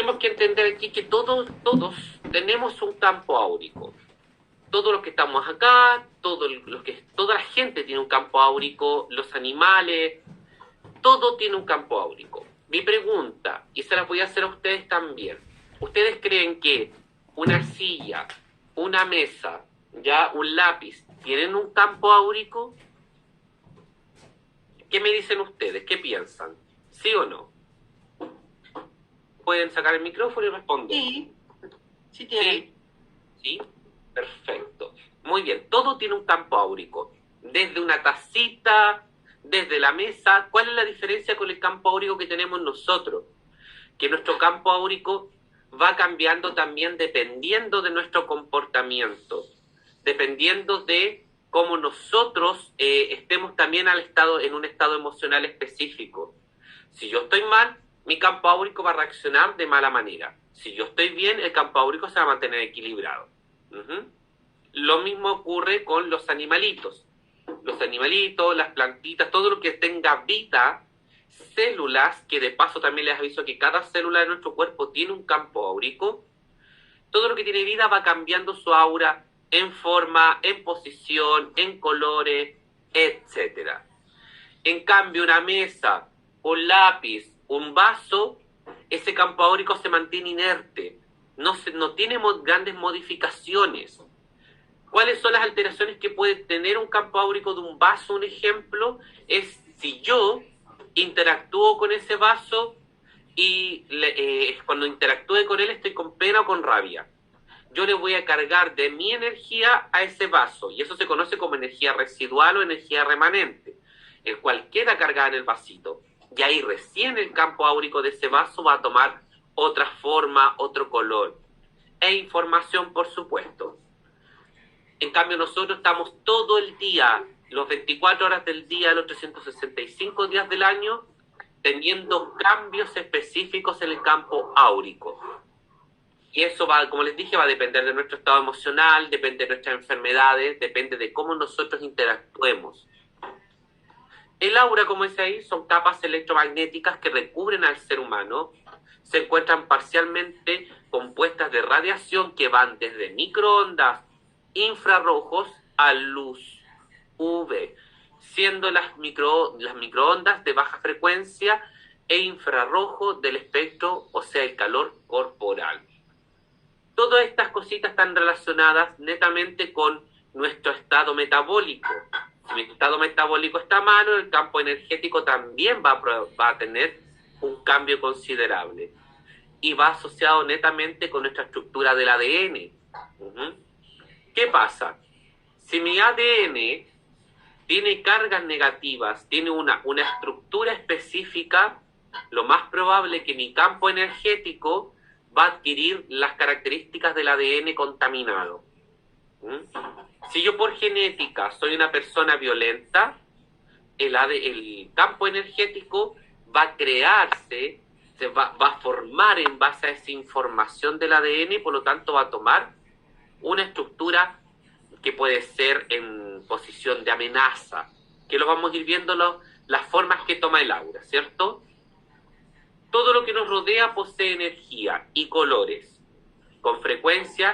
tenemos que entender aquí que todos tenemos un campo áurico. Todos los que estamos acá, toda la gente tiene un campo áurico, los animales, todo tiene un campo áurico. Mi pregunta, y se la voy a hacer a ustedes también, ¿ustedes creen que una silla, una mesa, ya un lápiz, tienen un campo áurico? ¿Qué me dicen ustedes? ¿Qué piensan? ¿Sí o no? Pueden sacar el micrófono y responder. Sí tienen. ¿Sí? Perfecto. Muy bien, todo tiene un campo áurico. Desde una tacita, desde la mesa. ¿Cuál es la diferencia con el campo áurico que tenemos nosotros? Que nuestro campo áurico va cambiando también dependiendo de nuestro comportamiento, dependiendo de cómo nosotros estemos también en un estado emocional específico. Si yo estoy mal, mi campo áurico va a reaccionar de mala manera. Si yo estoy bien, el campo áurico se va a mantener equilibrado. Lo mismo ocurre con los animalitos. Los animalitos, las plantitas, todo lo que tenga vida, células, que de paso también les aviso que cada célula de nuestro cuerpo tiene un campo áurico. Todo lo que tiene vida va cambiando su aura en forma, en posición, en colores, etc. En cambio, una mesa, un lápiz, un vaso, ese campo áurico se mantiene inerte, no tiene grandes modificaciones. ¿Cuáles son las alteraciones que puede tener un campo áurico de un vaso? Un ejemplo es si yo interactúo con ese vaso y cuando interactúe con él estoy con pena o con rabia. Yo le voy a cargar de mi energía a ese vaso, y eso se conoce como energía residual o energía remanente, el cual queda cargada en el vasito, y ahí recién el campo áurico de ese vaso va a tomar otra forma, otro color, e información, por supuesto. En cambio, nosotros estamos todo el día, los 24 horas del día, los 365 días del año, teniendo cambios específicos en el campo áurico. Y eso va, como les dije, va a depender de nuestro estado emocional, depende de nuestras enfermedades, depende de cómo nosotros interactuemos. El aura, como dice ahí, son capas electromagnéticas que recubren al ser humano. Se encuentran parcialmente compuestas de radiación que van desde microondas infrarrojos a luz UV, siendo las microondas de baja frecuencia e infrarrojo del espectro, o sea, el calor corporal. Todas estas cositas están relacionadas netamente con nuestro estado metabólico. Si mi estado metabólico está malo, el campo energético también va a tener un cambio considerable. Y va asociado netamente con nuestra estructura del ADN. ¿Qué pasa? Si mi ADN tiene cargas negativas, tiene una estructura específica, lo más probable es que mi campo energético va a adquirir las características del ADN contaminado. Si yo por genética soy una persona violenta, el campo energético va a crearse, va a formar en base a esa información del ADN, por lo tanto va a tomar una estructura que puede ser en posición de amenaza, que lo vamos a ir viendo las formas que toma el aura, ¿cierto? Todo lo que nos rodea posee energía y colores. Con frecuencia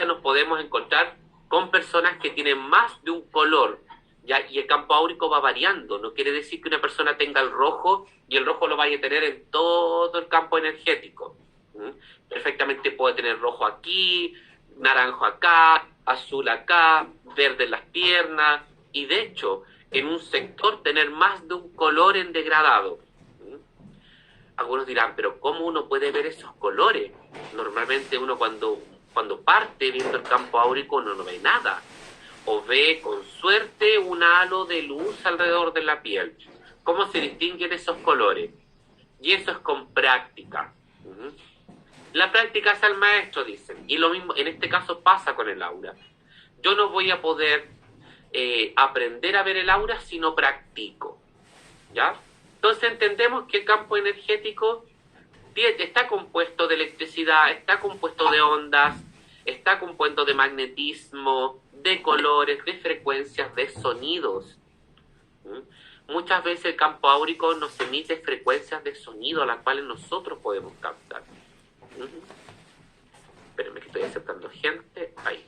nos podemos encontrar con personas que tienen más de un color, ¿ya? Y el campo áurico va variando. No quiere decir que una persona tenga el rojo y el rojo lo vaya a tener en todo el campo energético. Perfectamente puede tener rojo aquí, naranjo acá, azul acá, verde en las piernas, y de hecho, en un sector tener más de un color en degradado. Algunos dirán, pero ¿cómo uno puede ver esos colores? Normalmente uno cuando parte viendo el campo áurico uno no ve nada, o ve con suerte un halo de luz alrededor de la piel. ¿Cómo se distinguen esos colores? Y eso es con práctica. La práctica es al maestro, dicen, y lo mismo en este caso pasa con el aura. Yo no voy a poder aprender a ver el aura si no practico, ¿ya? Entonces entendemos que el campo energético está compuesto de electricidad, está compuesto de ondas, está compuesto de magnetismo, de colores, de frecuencias, de sonidos. Muchas veces el campo áurico nos emite frecuencias de sonido a las cuales nosotros podemos captar. Espérenme que estoy aceptando gente. Ahí.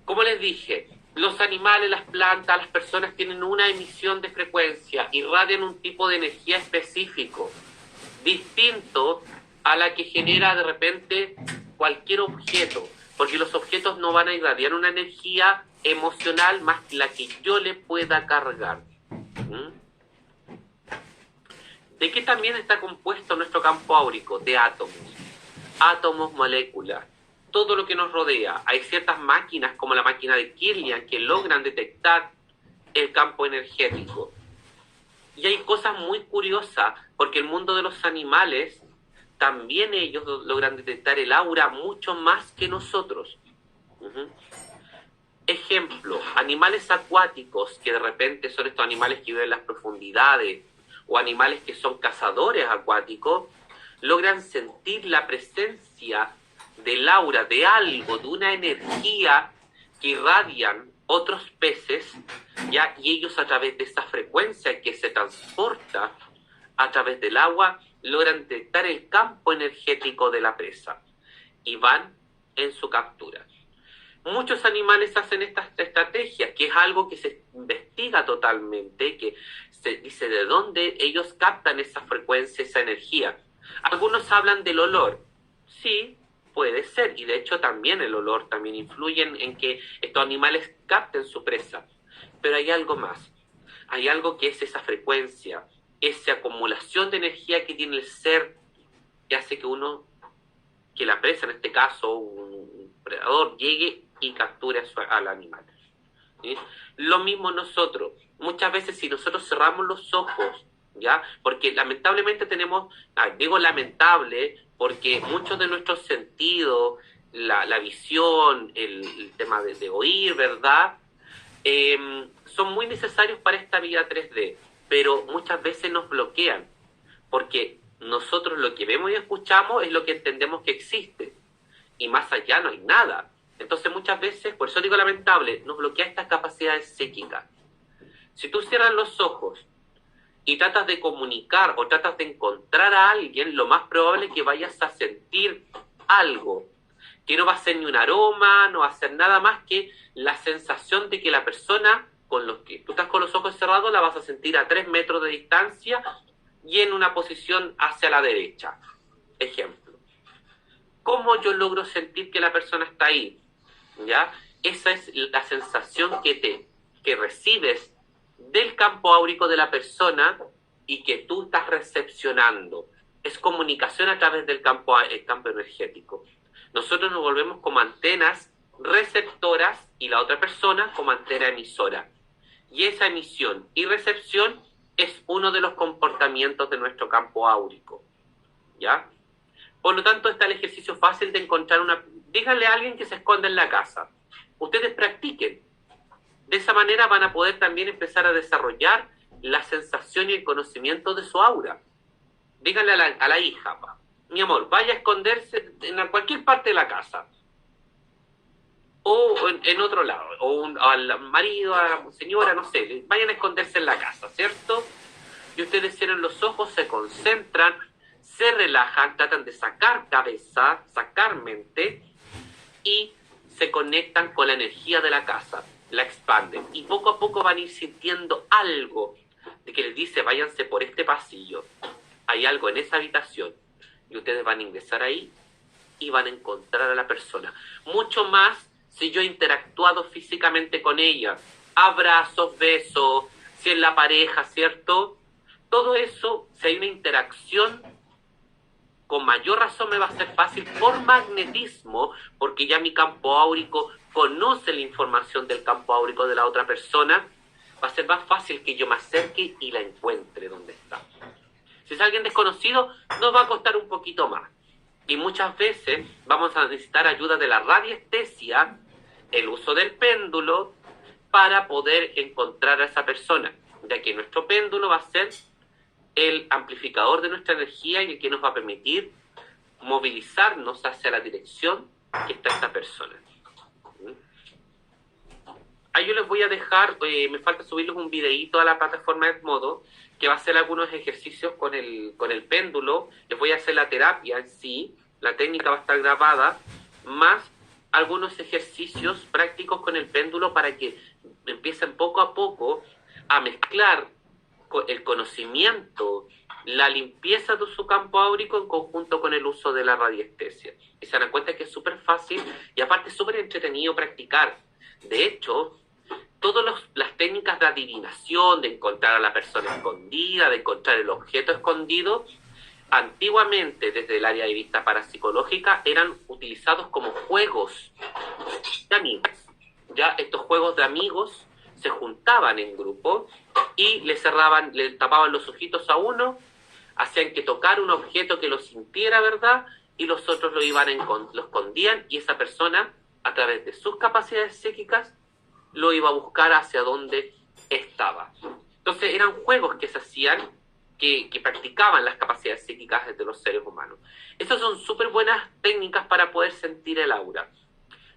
Como les dije, los animales, las plantas, las personas tienen una emisión de frecuencia, irradian un tipo de energía específico, distinto a la que genera de repente cualquier objeto, porque los objetos no van a irradiar una energía emocional más que la que yo le pueda cargar. ¿De qué también está compuesto nuestro campo áurico? De átomos. Átomos, moléculas. Todo lo que nos rodea. Hay ciertas máquinas, como la máquina de Kirlian, que logran detectar el campo energético. Y hay cosas muy curiosas, porque el mundo de los animales, también ellos logran detectar el aura mucho más que nosotros. Ejemplo, animales acuáticos, que de repente son estos animales que viven en las profundidades, o animales que son cazadores acuáticos, logran sentir la presencia del aura, de algo, de una energía que irradian otros peces, ¿ya? Y ellos, a través de esa frecuencia que se transporta a través del agua, logran detectar el campo energético de la presa y van en su captura. Muchos animales hacen estas estrategias, que es algo que se investiga totalmente, que se dice de dónde ellos captan esa frecuencia, esa energía. Algunos hablan del olor. Sí, puede ser, y de hecho también el olor también influye en que estos animales capten su presa. Pero hay algo más. Hay algo que es esa frecuencia, esa acumulación de energía que tiene el ser, que hace que la presa, en este caso un predador, llegue y capture al animal. ¿Sí? Lo mismo nosotros. Muchas veces, si nosotros cerramos los ojos, ¿ya? Porque lamentablemente tenemos, digo lamentable, porque muchos de nuestros sentidos, la visión, el tema de oír, ¿verdad? Son muy necesarios para esta vida 3D, pero muchas veces nos bloquean, porque nosotros lo que vemos y escuchamos es lo que entendemos que existe, y más allá no hay nada. Entonces muchas veces, por eso digo lamentable, nos bloquea estas capacidades psíquicas. Si tú cierras los ojos y tratas de comunicar o tratas de encontrar a alguien, lo más probable es que vayas a sentir algo, que no va a ser ni un aroma, no va a ser nada más que la sensación de que la persona, con los que tú estás con los ojos cerrados, la vas a sentir a 3 metros de distancia y en una posición hacia la derecha. Ejemplo. ¿Cómo yo logro sentir que la persona está ahí? ¿Ya? Esa es la sensación que recibes del campo áurico de la persona y que tú estás recepcionando. Es comunicación a través del campo energético. Nosotros nos volvemos como antenas receptoras y la otra persona como antena emisora. Y esa emisión y recepción es uno de los comportamientos de nuestro campo áurico. ¿Ya? Por lo tanto, está el ejercicio fácil de encontrar díganle a alguien que se esconda en la casa. Ustedes practiquen. De esa manera van a poder también empezar a desarrollar la sensación y el conocimiento de su aura. Díganle a la hija, mi amor, vaya a esconderse en cualquier parte de la casa. O en otro lado. O al marido, a la señora, no sé. Vayan a esconderse en la casa, ¿cierto? Y ustedes cierran los ojos, se concentran, se relajan, tratan de sacar cabeza, sacar mente y se conectan con la energía de la casa, la expanden y poco a poco van a ir sintiendo algo de que les dice váyanse por este pasillo, hay algo en esa habitación y ustedes van a ingresar ahí y van a encontrar a la persona. Mucho más si yo he interactuado físicamente con ella, abrazos, besos, si es la pareja, ¿cierto? Todo eso, si hay una interacción, con mayor razón me va a ser fácil por magnetismo, porque ya mi campo áurico conoce la información del campo áurico de la otra persona, va a ser más fácil que yo me acerque y la encuentre donde está. Si es alguien desconocido, nos va a costar un poquito más. Y muchas veces vamos a necesitar ayuda de la radiestesia, el uso del péndulo, para poder encontrar a esa persona, ya que nuestro péndulo va a ser el amplificador de nuestra energía y el que nos va a permitir movilizarnos hacia la dirección que está esta persona. Ahí yo les voy a dejar, me falta subirles un videíto a la plataforma Edmodo, que va a hacer algunos ejercicios con el péndulo. Les voy a hacer la terapia en sí, la técnica va a estar grabada, más algunos ejercicios prácticos con el péndulo para que empiecen poco a poco a mezclar el conocimiento, la limpieza de su campo áurico en conjunto con el uso de la radiestesia. Y se dan cuenta que es súper fácil y aparte súper entretenido practicar. De hecho, todas las técnicas de adivinación, de encontrar a la persona escondida, de encontrar el objeto escondido, antiguamente, desde el área de vista parapsicológica, eran utilizados como juegos de amigos. Ya estos juegos de amigos se juntaban en grupo y le tapaban los ojitos a uno, hacían que tocara un objeto que lo sintiera, ¿verdad? Y los otros lo escondían y esa persona, a través de sus capacidades psíquicas, lo iba a buscar hacia donde estaba. Entonces eran juegos que se hacían, que practicaban las capacidades psíquicas de los seres humanos. Estas son súper buenas técnicas para poder sentir el aura.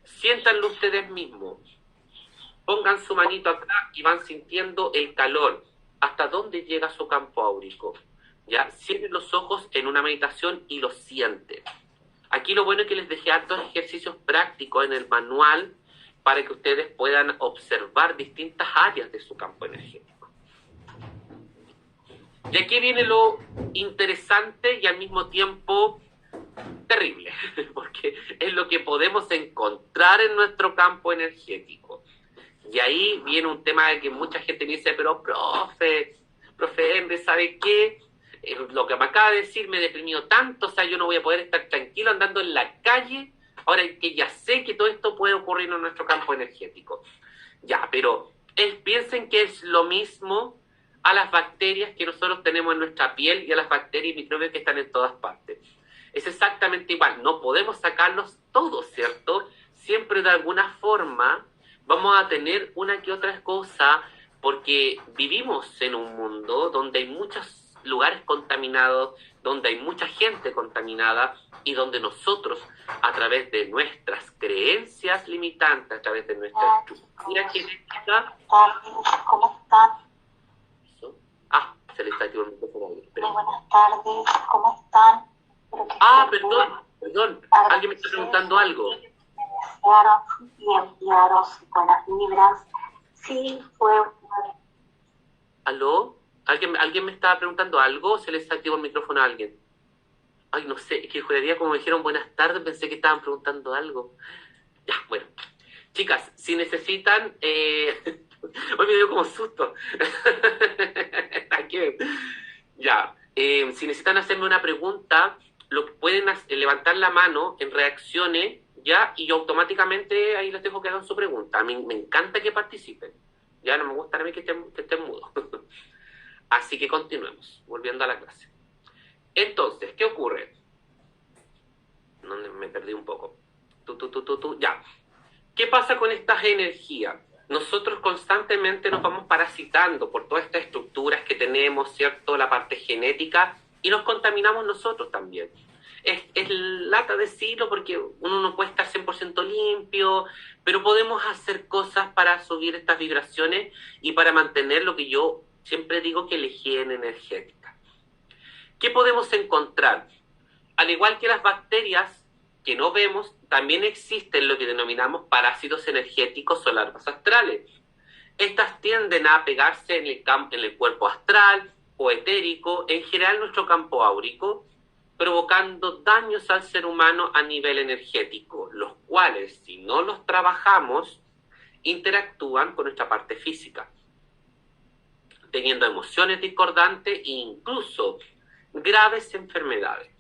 Siéntanlo ustedes mismos. Pongan su manito acá y van sintiendo el calor. ¿Hasta dónde llega su campo áurico? ¿Ya? Cierren los ojos en una meditación y lo sienten. Aquí lo bueno es que les dejé hartos ejercicios prácticos en el manual para que ustedes puedan observar distintas áreas de su campo energético. Y aquí viene lo interesante y al mismo tiempo terrible, porque es lo que podemos encontrar en nuestro campo energético. Y ahí viene un tema de que mucha gente me dice, pero profe Henry, ¿sabe qué? Lo que me acaba de decir me deprimió tanto, o sea, yo no voy a poder estar tranquilo andando en la calle, ahora que ya sé que todo esto puede ocurrir en nuestro campo energético. Ya, pero piensen que es lo mismo a las bacterias que nosotros tenemos en nuestra piel y a las bacterias y microbios que están en todas partes. Es exactamente igual, no podemos sacarlos todos, ¿cierto? Siempre de alguna forma vamos a tener una que otra cosa, porque vivimos en un mundo donde hay muchos lugares contaminados, donde hay mucha gente contaminada y donde nosotros, a través de nuestras creencias limitantes, a través de nuestra estructura genética... ¿Cómo están? ¿Eso? Se le está activando el micrófono. Muy buenas tardes, ¿cómo están? Perdón, alguien me está preguntando algo. Y enviaron buenas vibras. Sí, fue... ¿Aló? ¿Alguien me estaba preguntando algo? ¿Se les activó el micrófono a alguien? Ay, no sé, es que juraría como me dijeron buenas tardes, pensé que estaban preguntando algo. Ya, bueno. Chicas, si necesitan... Hoy me dio como susto. Ya. Si necesitan hacerme una pregunta, lo pueden levantar la mano en reacciones, ya, y yo automáticamente ahí les dejo que hagan su pregunta. A mí me encanta que participen. Ya no me gusta a mí que estén mudos. Así que continuemos, volviendo a la clase. Entonces, ¿qué ocurre? Me perdí un poco. Ya. ¿Qué pasa con estas energías? Nosotros constantemente nos vamos parasitando por todas estas estructuras que tenemos, ¿cierto? La parte genética, y nos contaminamos nosotros también. Es lata decirlo porque uno no puede estar 100% limpio, pero podemos hacer cosas para subir estas vibraciones y para mantener lo que yo siempre digo que la higiene energética. ¿Qué podemos encontrar? Al igual que las bacterias que no vemos, también existen lo que denominamos parásitos energéticos o larvas astrales. Estas tienden a pegarse en el cuerpo astral o etérico, en general nuestro campo áurico, provocando daños al ser humano a nivel energético, los cuales, si no los trabajamos, interactúan con nuestra parte física, teniendo emociones discordantes e incluso graves enfermedades.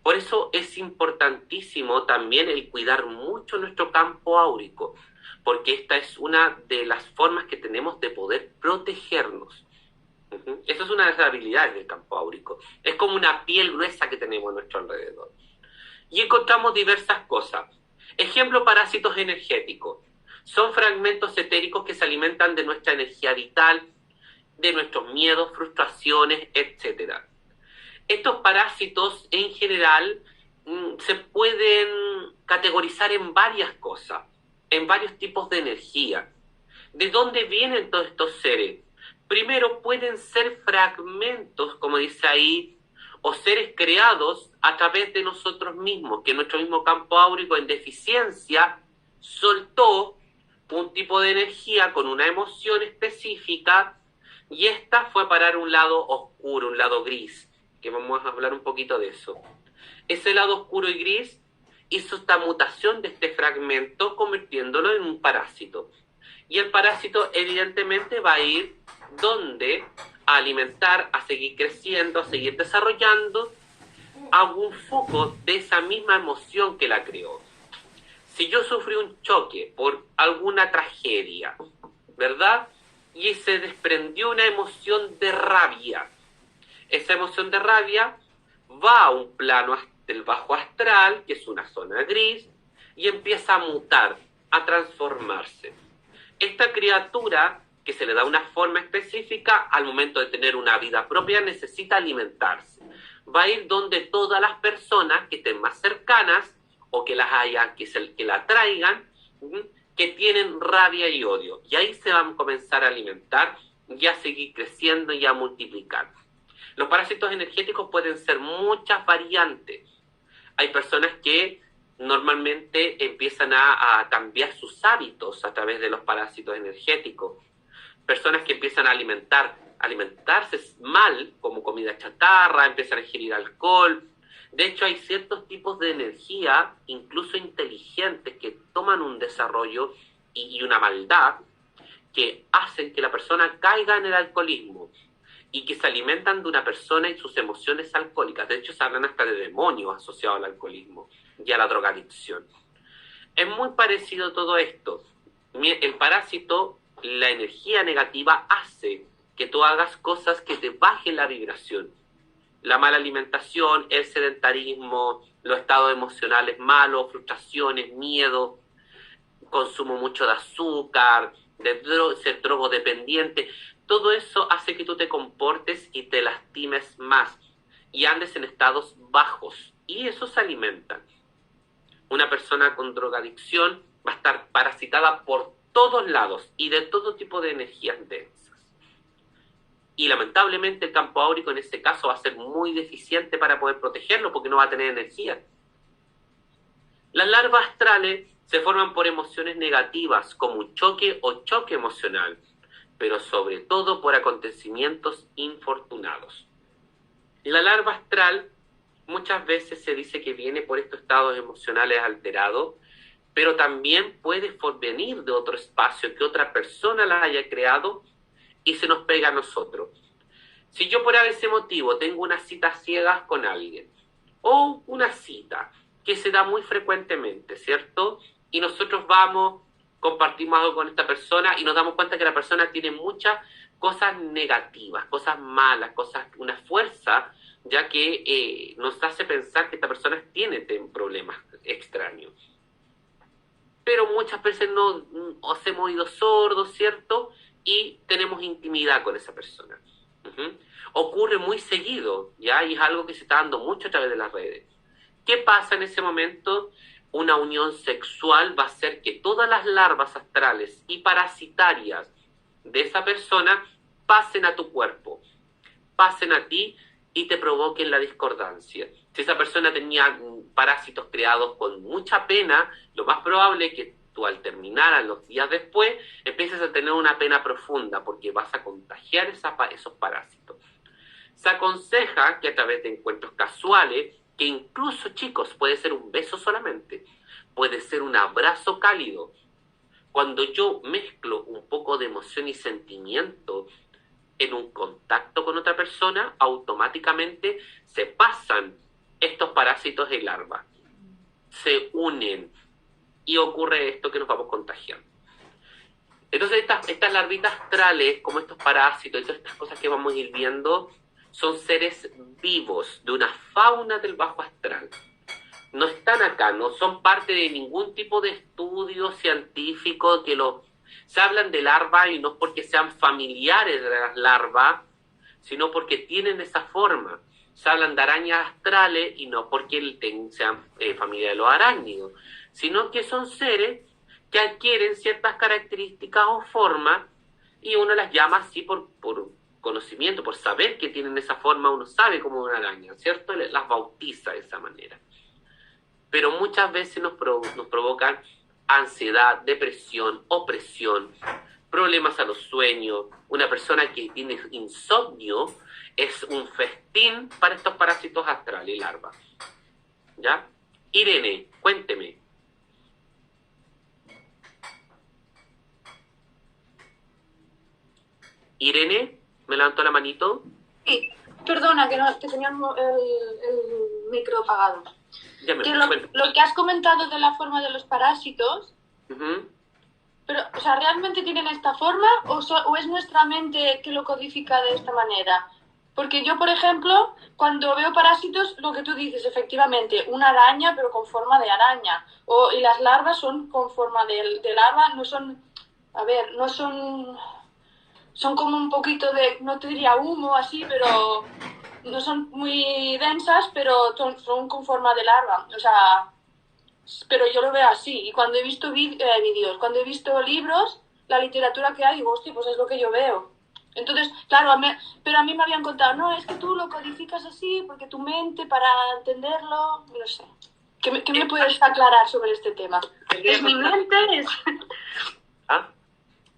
Por eso es importantísimo también el cuidar mucho nuestro campo áurico, porque esta es una de las formas que tenemos de poder protegernos. Esa es una de las habilidades del campo áurico. Es como una piel gruesa que tenemos a nuestro alrededor. Y encontramos diversas cosas. Ejemplo, parásitos energéticos. Son fragmentos etéricos que se alimentan de nuestra energía vital, de nuestros miedos, frustraciones, etc. Estos parásitos en general se pueden categorizar en varias cosas, en varios tipos de energía. ¿De dónde vienen todos estos seres? Primero, pueden ser fragmentos, como dice ahí, o seres creados a través de nosotros mismos, que nuestro mismo campo áurico en deficiencia soltó un tipo de energía con una emoción específica y esta fue a parar a un lado oscuro, un lado gris, que vamos a hablar un poquito de eso. Ese lado oscuro y gris hizo esta mutación de este fragmento convirtiéndolo en un parásito. Y el parásito evidentemente va a ir donde a alimentar, a seguir creciendo, a seguir desarrollando algún foco de esa misma emoción que la creó. Si yo sufrí un choque por alguna tragedia, ¿verdad? Y se desprendió una emoción de rabia. Esa emoción de rabia va a un plano del bajo astral, que es una zona gris, y empieza a mutar, a transformarse. Esta criatura, que se le da una forma específica, al momento de tener una vida propia, necesita alimentarse. Va a ir donde todas las personas que estén más cercanas, o que las haya, que la traigan, que tienen rabia y odio. Y ahí se van a comenzar a alimentar y a seguir creciendo y a multiplicar. Los parásitos energéticos pueden ser muchas variantes. Hay personas que normalmente empiezan a cambiar sus hábitos a través de los parásitos energéticos. Personas que empiezan a alimentarse mal, como comida chatarra, empiezan a ingerir alcohol. De hecho, hay ciertos tipos de energía, incluso inteligentes, que toman un desarrollo y una maldad que hacen que la persona caiga en el alcoholismo y que se alimentan de una persona y sus emociones alcohólicas. De hecho, se hablan hasta de demonios asociados al alcoholismo y a la drogadicción. Es muy parecido todo esto. El parásito, la energía negativa, hace que tú hagas cosas que te bajen la vibración. La mala alimentación, el sedentarismo, los estados emocionales malos, frustraciones, miedo, consumo mucho de azúcar, ser drogodependiente. Todo eso hace que tú te comportes y te lastimes más y andes en estados bajos. Y eso se alimenta. Una persona con drogadicción va a estar parasitada por todos lados y de todo tipo de energías densas. Y lamentablemente el campo áurico en este caso va a ser muy deficiente para poder protegerlo porque no va a tener energía. Las larvas astrales se forman por emociones negativas como un choque o choque emocional, pero sobre todo por acontecimientos infortunados. La larva astral muchas veces se dice que viene por estos estados emocionales alterados, pero también puede venir de otro espacio que otra persona la haya creado y se nos pega a nosotros. Si yo por ese motivo tengo unas citas ciegas con alguien, o una cita que se da muy frecuentemente, ¿cierto? Y nosotros vamos, compartimos algo con esta persona y nos damos cuenta que la persona tiene muchas cosas negativas, cosas malas, una fuerza, ya que nos hace pensar que esta persona tiene problemas extraños. Pero muchas veces nos hemos ido sordos, ¿cierto? Y tenemos intimidad con esa persona. Ocurre muy seguido, ¿ya? Y es algo que se está dando mucho a través de las redes. ¿Qué pasa en ese momento? Una unión sexual va a hacer que todas las larvas astrales y parasitarias de esa persona pasen a tu cuerpo, pasen a ti y te provoquen la discordancia. Si esa persona tenía parásitos creados con mucha pena, lo más probable es que tú al terminar, a los días después, empieces a tener una pena profunda porque vas a contagiar esos parásitos. Se aconseja que a través de encuentros casuales, que incluso, chicos, puede ser un beso solamente, puede ser un abrazo cálido. Cuando yo mezclo un poco de emoción y sentimiento en un contacto con otra persona, automáticamente se pasan estos parásitos de larva, se unen y ocurre esto que nos vamos contagiando. Entonces estas larvitas astrales, como estos parásitos y todas estas cosas que vamos a ir viendo, son seres vivos de una fauna del bajo astral. No están acá, no son parte de ningún tipo de estudio científico se hablan de larvas y no porque sean familiares de las larvas, sino porque tienen esa forma. Se hablan de arañas astrales y no porque sean familia de los arácnidos, sino que son seres que adquieren ciertas características o formas y uno las llama así por conocimiento, por saber que tienen esa forma, uno sabe como una araña, ¿cierto? Las bautiza de esa manera. Pero muchas veces nos provocan ansiedad, depresión, opresión, problemas a los sueños. Una persona que tiene insomnio es un festín para estos parásitos astrales y larvas. ¿Ya? Irene, cuénteme. Irene, ¿me levantó la manito? Sí, perdona, que tenía el micro apagado. Ya me Que lo que has comentado de la forma de los parásitos, pero, o sea, ¿realmente tienen esta forma o es nuestra mente que lo codifica de esta manera? Porque yo, por ejemplo, cuando veo parásitos, lo que tú dices, efectivamente, una araña, pero con forma de araña. Y las larvas son con forma de larva, no son, a ver, no son... Son como un poquito de, no te diría humo así, pero no son muy densas, pero son con forma de larva. O sea, pero yo lo veo así. Y cuando he visto vídeos, cuando he visto libros, la literatura que hay, digo, hostia, pues es lo que yo veo. Entonces, claro, pero a mí me habían contado, no, es que tú lo codificas así, porque tu mente, para entenderlo, no sé. ¿Qué me puedes aclarar sobre este tema? ¿Es mi mente? ¿Ah?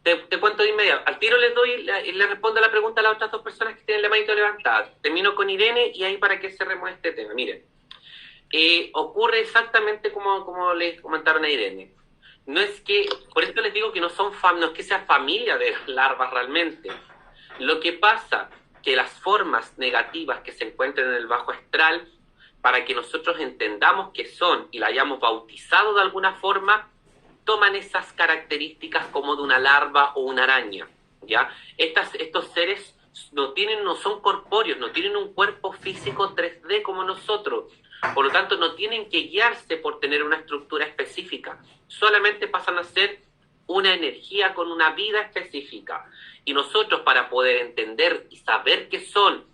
Te cuento de inmediato. Al tiro les doy y le respondo la pregunta a las otras dos personas que tienen la manito levantada. Termino con Irene y ahí para que cerremos este tema. Miren, ocurre exactamente como les comentaron a Irene. No es que, por eso les digo que no es que sea familia de las larvas realmente. Lo que pasa que las formas negativas que se encuentran en el bajo astral, para que nosotros entendamos qué son y la hayamos bautizado de alguna forma, toman esas características como de una larva o una araña, ¿ya? Estos seres no son corpóreos, no tienen un cuerpo físico 3D como nosotros, por lo tanto no tienen que guiarse por tener una estructura específica, solamente pasan a ser una energía con una vida específica, y nosotros para poder entender y saber qué son,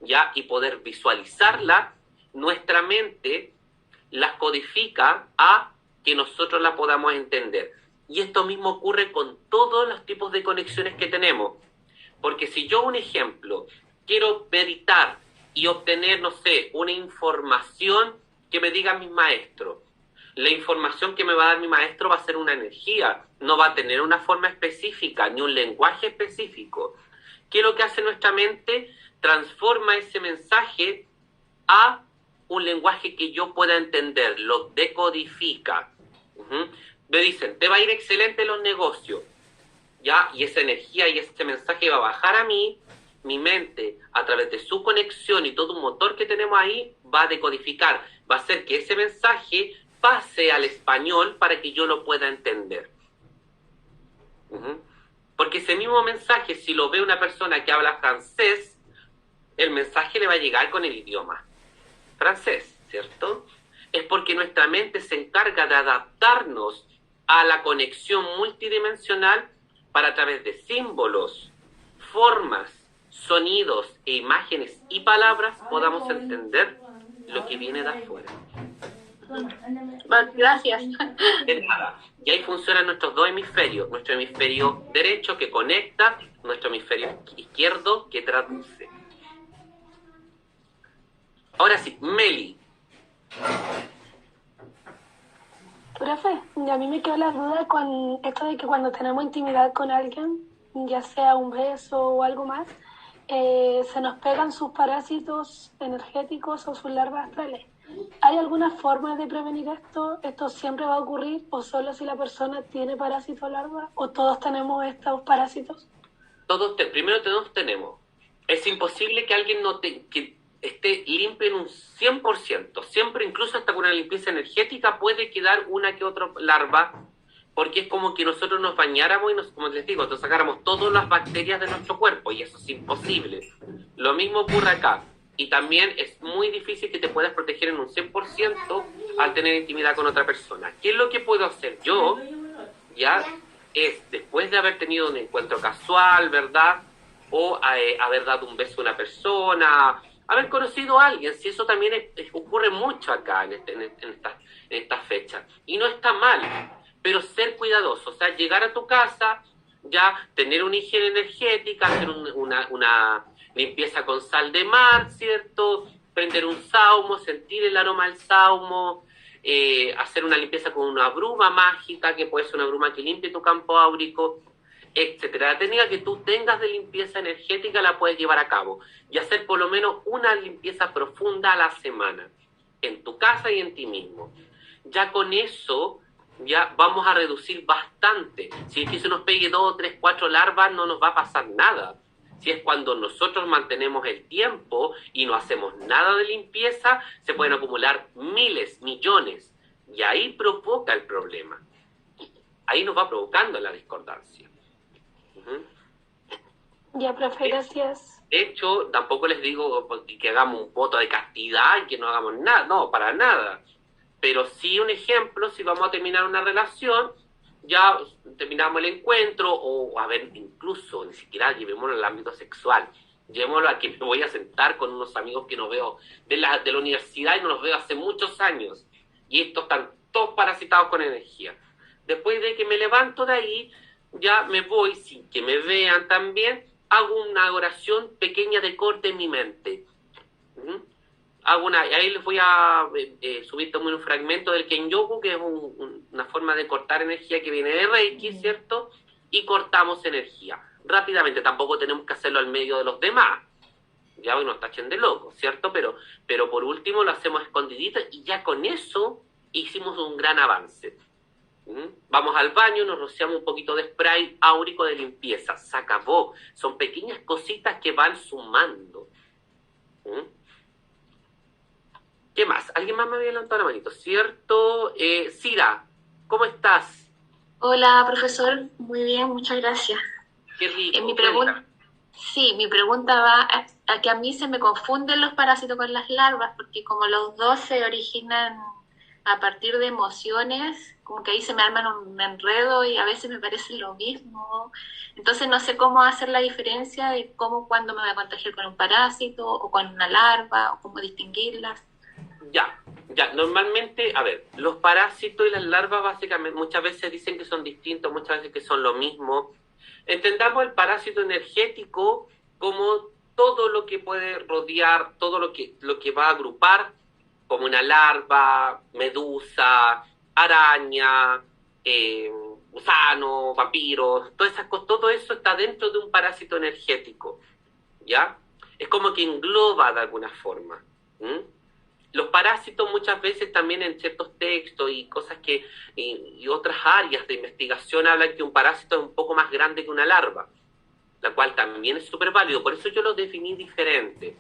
¿ya? Y poder visualizarla, nuestra mente las codifica a que nosotros la podamos entender. Y esto mismo ocurre con todos los tipos de conexiones que tenemos. Porque si yo, un ejemplo, quiero meditar y obtener, no sé, una información que me diga mi maestro, la información que me va a dar mi maestro va a ser una energía, no va a tener una forma específica, ni un lenguaje específico. ¿Qué es lo que hace nuestra mente? Transforma ese mensaje a un lenguaje que yo pueda entender, lo decodifica. Me dicen, te va a ir excelente en los negocios, ¿ya? Y esa energía y ese mensaje va a bajar a mí, mi mente, a través de su conexión y todo un motor que tenemos ahí, va a decodificar, va a hacer que ese mensaje pase al español para que yo lo pueda entender. Porque ese mismo mensaje, si lo ve una persona que habla francés, el mensaje le va a llegar con el idioma francés, ¿cierto? Es porque nuestra mente se encarga de adaptarnos a la conexión multidimensional para a través de símbolos, formas, sonidos e imágenes y palabras podamos entender lo que viene de afuera. Gracias. De nada. Y ahí funcionan nuestros dos hemisferios. Nuestro hemisferio derecho que conecta, nuestro hemisferio izquierdo que traduce. Ahora sí, Meli. Profe, a mí me quedó la duda con esto de que cuando tenemos intimidad con alguien, ya sea un beso o algo más, se nos pegan sus parásitos energéticos o sus larvas astrales. ¿Hay alguna forma de prevenir esto? ¿Esto siempre va a ocurrir o solo si la persona tiene parásito o larva? ¿O todos tenemos estos parásitos? Primero todos tenemos. Es imposible que alguien que esté limpio en un 100%. Siempre, incluso hasta con una limpieza energética, puede quedar una que otra larva, porque es como que nosotros nos bañáramos y, como les digo, nos sacáramos todas las bacterias de nuestro cuerpo, y eso es imposible. Lo mismo ocurre acá. Y también es muy difícil que te puedas proteger en un 100% al tener intimidad con otra persona. ¿Qué es lo que puedo hacer yo? Ya es, después de haber tenido un encuentro casual, ¿verdad? O haber dado un beso a una persona, haber conocido a alguien, si eso también ocurre mucho acá en esta fecha. Y no está mal, pero ser cuidadoso, o sea, llegar a tu casa, ya tener una higiene energética, hacer una limpieza con sal de mar, ¿cierto? Prender un saumo, sentir el aroma del saumo, hacer una limpieza con una bruma mágica, que puede ser una bruma que limpie tu campo áurico, etcétera. La técnica que tú tengas de limpieza energética la puedes llevar a cabo y hacer por lo menos una limpieza profunda a la semana, en tu casa y en ti mismo. Ya con eso, ya vamos a reducir bastante. Si es que se nos pegue 2, 3, 4 larvas, no nos va a pasar nada. Si es cuando nosotros mantenemos el tiempo y no hacemos nada de limpieza, se pueden acumular miles, millones, y ahí provoca el problema. Ahí nos va provocando la discordancia. Ya, profe, gracias. De hecho, tampoco les digo que hagamos un voto de castidad y que no hagamos nada, no, para nada. Pero sí, un ejemplo, si vamos a terminar una relación, ya terminamos el encuentro, o a ver, incluso, ni siquiera llevémoslo al ámbito sexual, llevémoslo a que me voy a sentar con unos amigos que no veo de la universidad y no los veo hace muchos años, y estos están todos parasitados con energía. Después de que me levanto de ahí, ya me voy, sin que me vean también, hago una oración pequeña de corte en mi mente. Ahí les voy a subir también un fragmento del Kenyoku, que es una forma de cortar energía que viene de Reiki, ¿cierto? Y cortamos energía rápidamente. Tampoco tenemos que hacerlo al medio de los demás, ya hoy nos tachen de locos, ¿cierto? Pero por último lo hacemos escondidito y ya con eso hicimos un gran avance. Vamos al baño, nos rociamos un poquito de spray áurico de limpieza, se acabó. Son pequeñas cositas que van sumando. ¿Qué más? ¿Alguien más me había levantado la manito? ¿Cierto? Cira, ¿cómo estás? Hola, profesor. Muy bien, muchas gracias. Qué rico. Mi pregunta va a que a mí se me confunden los parásitos con las larvas, porque como los dos se originan a partir de emociones, como que ahí se me arman un enredo y a veces me parece lo mismo. Entonces no sé cómo hacer la diferencia de cuándo me voy a contagiar con un parásito o con una larva, o cómo distinguirlas. Ya, normalmente, a ver, los parásitos y las larvas básicamente muchas veces dicen que son distintos, muchas veces que son lo mismo. Entendamos el parásito energético como todo lo que puede rodear, todo lo que va a agrupar, como una larva, medusa, araña, gusano, vampiros, todas esas cosas, todo eso está dentro de un parásito energético, ¿ya? Es como que engloba de alguna forma. Los parásitos muchas veces también en ciertos textos y cosas y otras áreas de investigación hablan que un parásito es un poco más grande que una larva, la cual también es súper válido. Por eso yo lo definí diferente,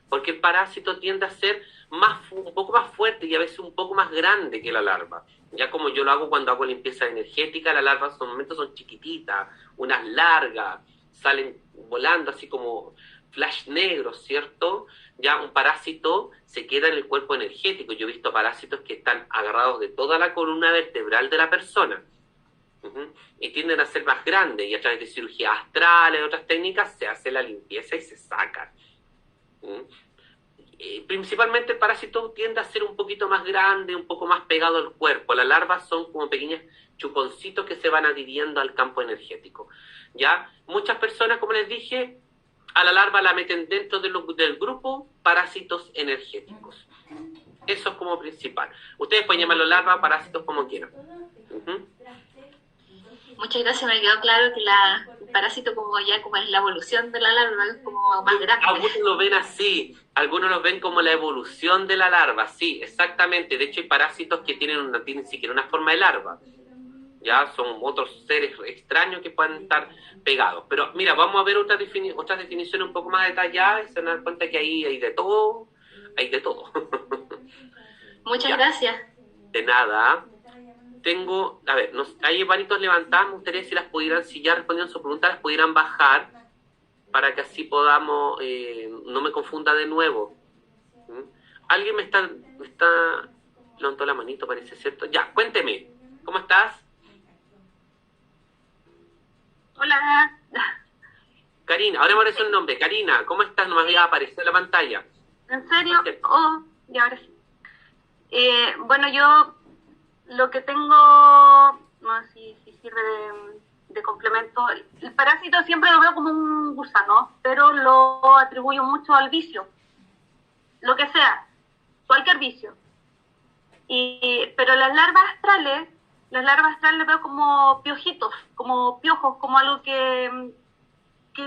porque el parásito tiende a ser un poco más fuerte y a veces un poco más grande que la larva. Ya como yo lo hago cuando hago limpieza energética, las larvas en momentos son chiquititas, unas largas, salen volando así como flash negros, ¿cierto? Ya un parásito se queda en el cuerpo energético. Yo he visto parásitos que están agarrados de toda la columna vertebral de la persona. Y tienden a ser más grandes, y a través de cirugía astral y otras técnicas se hace la limpieza y se sacan. Principalmente el parásito tiende a ser un poquito más grande, un poco más pegado al cuerpo. Las larvas son como pequeños chuponcitos que se van adhiriendo al campo energético. ¿Ya? Muchas personas, como les dije, a la larva la meten dentro del grupo parásitos energéticos. Eso es como principal. Ustedes pueden llamarlo larva, parásitos, como quieran. Muchas gracias, me quedó claro que el parásito como es la evolución de la larva, es como más grande. Algunos lo ven así, algunos lo ven como la evolución de la larva, sí, exactamente. De hecho hay parásitos que no tienen siquiera una forma de larva. Ya son otros seres extraños que pueden estar pegados. Pero mira, vamos a ver otras definiciones un poco más detalladas y se dan cuenta que ahí hay de todo, Muchas gracias. De nada. Hay varios levantados, me gustaría si ya respondieron su pregunta, las pudieran bajar para que así podamos, no me confunda de nuevo. Alguien me está levantó la manito, parece, ¿cierto? Ya, cuénteme, ¿cómo estás? Hola. Karina, ahora me apareció el nombre. Karina, ¿cómo estás? No me había aparecido en la pantalla. ¿En serio? Oh, y ahora sí. Bueno, yo lo que tengo no sé si sirve de complemento. El parásito siempre lo veo como un gusano, pero lo atribuyo mucho al vicio, lo que sea, cualquier vicio. Pero las larvas astrales veo como piojitos, como piojos, como algo que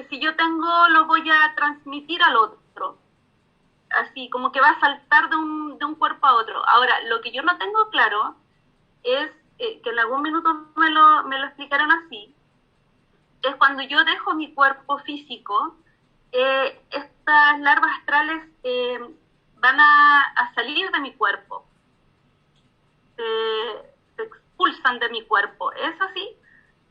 si yo tengo lo voy a transmitir al otro. Así, como que va a saltar de un cuerpo a otro. Ahora, lo que yo no tengo claro es, que en algún minuto me lo explicaron así, es cuando yo dejo mi cuerpo físico, estas larvas astrales van a salir de mi cuerpo. Se expulsan de mi cuerpo. ¿Es así?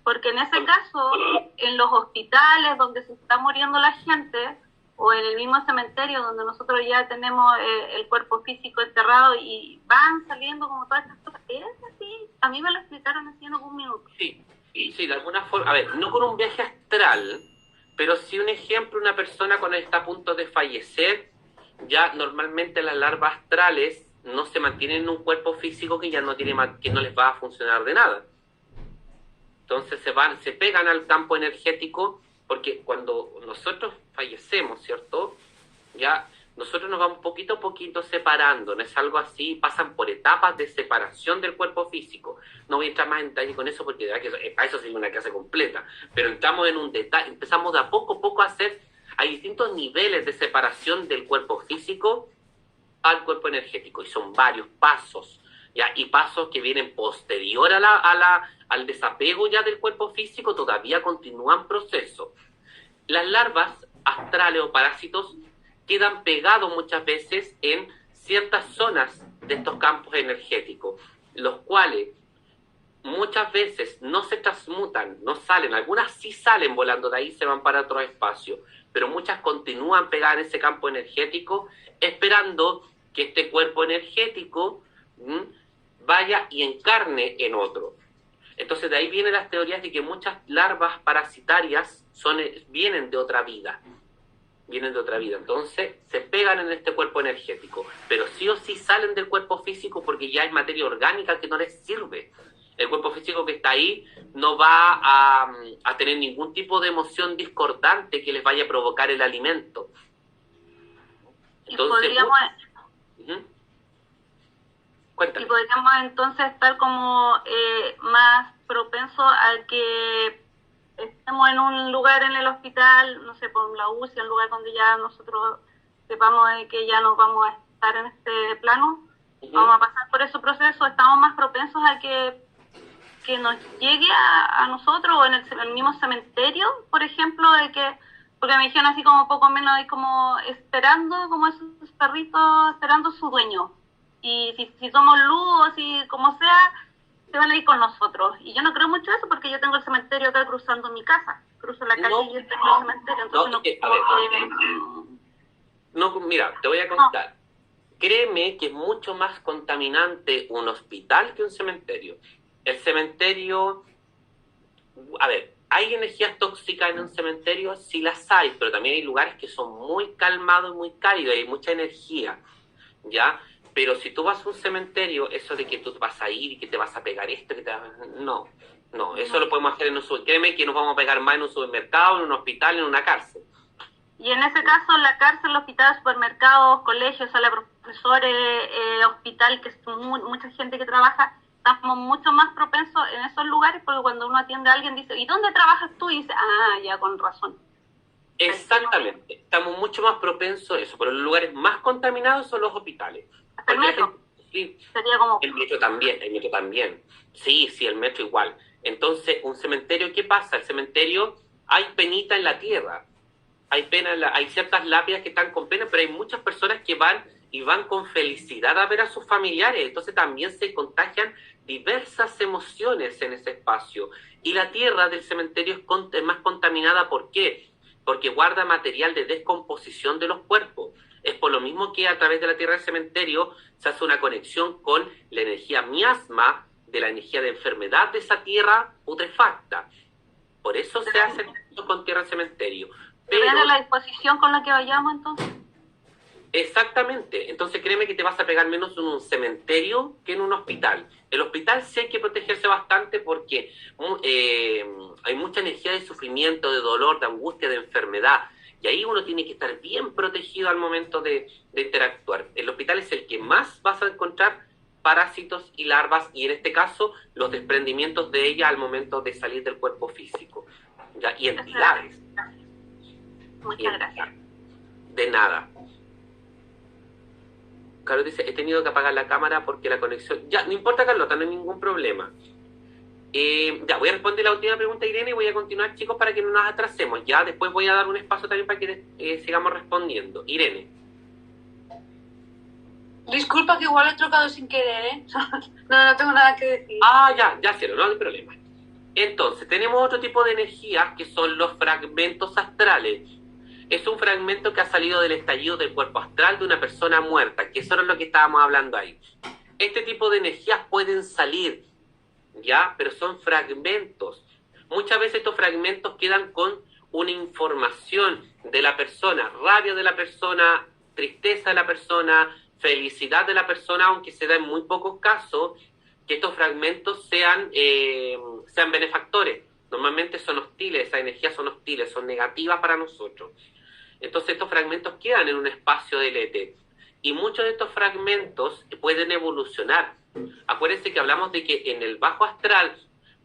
Porque en ese caso, en los hospitales donde se está muriendo la gente, o en el mismo cementerio donde nosotros ya tenemos el cuerpo físico enterrado y van saliendo como todas estas cosas, ¿es así? A mí me lo explicaron así en algún minuto. Sí, de alguna forma, a ver, no con un viaje astral, pero sí un ejemplo, una persona cuando está a punto de fallecer, ya normalmente las larvas astrales no se mantienen en un cuerpo físico que ya no les va a funcionar de nada. Entonces se pegan al campo energético, porque cuando nosotros fallecemos, ¿cierto? Ya nosotros nos vamos poquito a poquito separando, no es algo así, pasan por etapas de separación del cuerpo físico. No voy a entrar más en detalle con eso porque de verdad que para eso sería una clase completa, pero entramos en un detalle, empezamos de a poco a hacer, hay distintos niveles de separación del cuerpo físico al cuerpo energético, y son varios pasos, ¿ya? Y pasos que vienen posterior al desapego ya del cuerpo físico, todavía continúan procesos. Las larvas astrales o parásitos quedan pegados muchas veces en ciertas zonas de estos campos energéticos, los cuales muchas veces no se transmutan, no salen, algunas sí salen volando de ahí, se van para otro espacio, pero muchas continúan pegadas en ese campo energético, esperando que este cuerpo energético vaya y encarne en otro. Entonces de ahí vienen las teorías de que muchas larvas parasitarias vienen de otra vida. Entonces se pegan en este cuerpo energético, pero sí o sí salen del cuerpo físico porque ya hay materia orgánica que no les sirve. El cuerpo físico que está ahí no va a tener ningún tipo de emoción discordante que les vaya a provocar el alimento. Entonces, y podríamos entonces estar como más propensos a que estemos en un lugar en el hospital, no sé, por la UCI, un lugar donde ya nosotros sepamos que ya no vamos a estar en este plano, vamos a pasar por ese proceso, estamos más propensos a que nos llegue a nosotros, o en el mismo cementerio, por ejemplo, porque me dijeron así como poco menos, como esperando, como esos perritos esperando su dueño. Y si somos luz o si como sea, se van a ir con nosotros. Y yo no creo mucho eso porque yo tengo el cementerio acá cruzando mi casa. Cruzo la calle y estoy en el cementerio. Entonces mira, te voy a contar. Créeme que es mucho más contaminante un hospital que un cementerio. El cementerio... A ver, ¿hay energías tóxicas en un cementerio? Sí las hay, pero también hay lugares que son muy calmados y muy cálidos, hay mucha energía, ¿ya? Pero si tú vas a un cementerio, eso de que tú vas a ir y que te vas a pegar esto, no, eso lo podemos hacer en un supermercado. Créeme que nos vamos a pegar más en un supermercado, en un hospital, en una cárcel. Y en ese caso, la cárcel, hospital, supermercados, colegios, sala de profesores, hospital, que es mucha gente que trabaja, estamos mucho más propensos en esos lugares, porque cuando uno atiende a alguien dice, ¿y dónde trabajas tú? Y dice, ya, con razón. Exactamente, estamos mucho más propensos a eso, pero los lugares más contaminados son los hospitales. ¿El metro? Sí. Sería como... El metro también. Sí, el metro igual. Entonces, un cementerio, ¿qué pasa? El cementerio, hay penita en la tierra. Hay ciertas lápidas que están con pena, pero hay muchas personas que van con felicidad a ver a sus familiares. Entonces también se contagian diversas emociones en ese espacio. Y la tierra del cementerio es más contaminada, ¿por qué? Porque guarda material de descomposición de los cuerpos. Es por lo mismo que a través de la tierra del cementerio se hace una conexión con la energía miasma, de la energía de enfermedad de esa tierra putrefacta. Por eso se hace con tierra del cementerio. ¿Depende de la disposición con la que vayamos entonces? Exactamente. Entonces créeme que te vas a pegar menos en un cementerio que en un hospital. El hospital sí hay que protegerse bastante porque hay mucha energía de sufrimiento, de dolor, de angustia, de enfermedad. Y ahí uno tiene que estar bien protegido al momento de interactuar. El hospital es el que más vas a encontrar parásitos y larvas, y en este caso los desprendimientos de ella al momento de salir del cuerpo físico. ¿Ya? Y entidades. Muchas gracias. De nada. Carlos dice, he tenido que apagar la cámara porque la conexión... Ya, no importa, Carlota, no hay ningún problema. Ya, voy a responder la última pregunta, Irene, y voy a continuar, chicos, para que no nos atrasemos. Ya, después voy a dar un espacio también para que sigamos respondiendo. Irene. Disculpa que igual he trocado sin querer, ¿eh? No tengo nada que decir. Ya, cielo, no hay problema. Entonces, tenemos otro tipo de energías que son los fragmentos astrales. Es un fragmento que ha salido del estallido del cuerpo astral de una persona muerta, que eso es lo que estábamos hablando ahí. Este tipo de energías pueden salir, ¿ya? Pero son fragmentos. Muchas veces estos fragmentos quedan con una información de la persona, rabia de la persona, tristeza de la persona, felicidad de la persona, aunque se da en muy pocos casos que estos fragmentos sean benefactores. Normalmente son hostiles, esas energías son hostiles, son negativas para nosotros. Entonces estos fragmentos quedan en un espacio del éter. Y muchos de estos fragmentos pueden evolucionar. Acuérdense que hablamos de que en el bajo astral,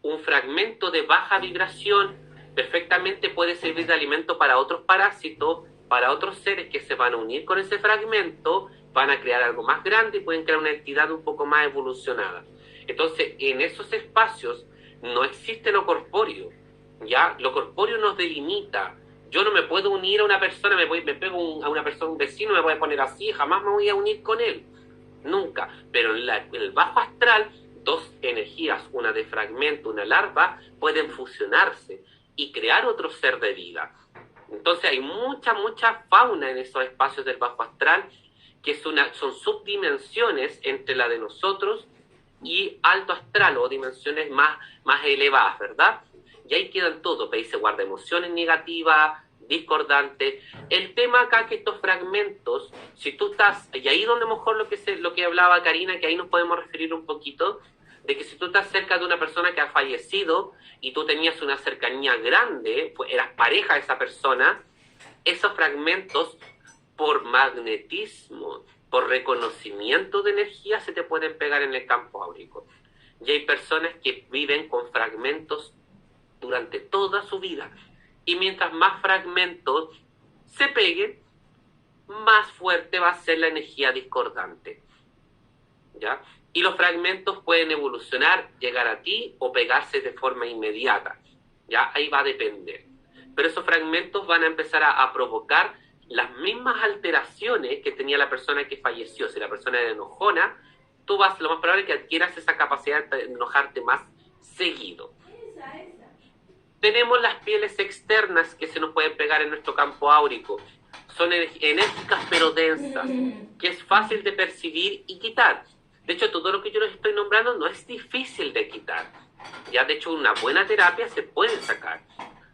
un fragmento de baja vibración perfectamente puede servir de alimento para otros parásitos, para otros seres que se van a unir con ese fragmento, van a crear algo más grande y pueden crear una entidad un poco más evolucionada. Entonces, en esos espacios no existe lo corpóreo, ¿ya? Lo corpóreo nos delimita. Yo no me puedo unir a una persona, me pego a una persona, un vecino, me voy a poner así, jamás me voy a unir con él. Nunca. Pero en el bajo astral, dos energías, una de fragmento, una larva, pueden fusionarse y crear otro ser de vida. Entonces hay mucha fauna en esos espacios del bajo astral, que son subdimensiones entre la de nosotros y alto astral, o dimensiones más elevadas, ¿verdad? Y ahí quedan todos, ahí se guarda emociones negativas, discordantes. El tema acá es que estos fragmentos, si tú estás, y ahí donde mejor lo que hablaba Karina, que ahí nos podemos referir un poquito, de que si tú estás cerca de una persona que ha fallecido y tú tenías una cercanía grande, pues eras pareja de esa persona, esos fragmentos por magnetismo, por reconocimiento de energía, se te pueden pegar en el campo áurico. Y hay personas que viven con fragmentos durante toda su vida. Y mientras más fragmentos se peguen, más fuerte va a ser la energía discordante. ¿Ya? Y los fragmentos pueden evolucionar, llegar a ti o pegarse de forma inmediata. ¿Ya? Ahí va a depender. Pero esos fragmentos van a empezar a provocar las mismas alteraciones que tenía la persona que falleció. Si la persona era enojona, lo más probable es que adquieras esa capacidad de enojarte más seguido. Tenemos las pieles externas que se nos pueden pegar en nuestro campo áurico. Son enérgicas pero densas, que es fácil de percibir y quitar. De hecho, todo lo que yo les estoy nombrando no es difícil de quitar. Ya, de hecho, una buena terapia se puede sacar.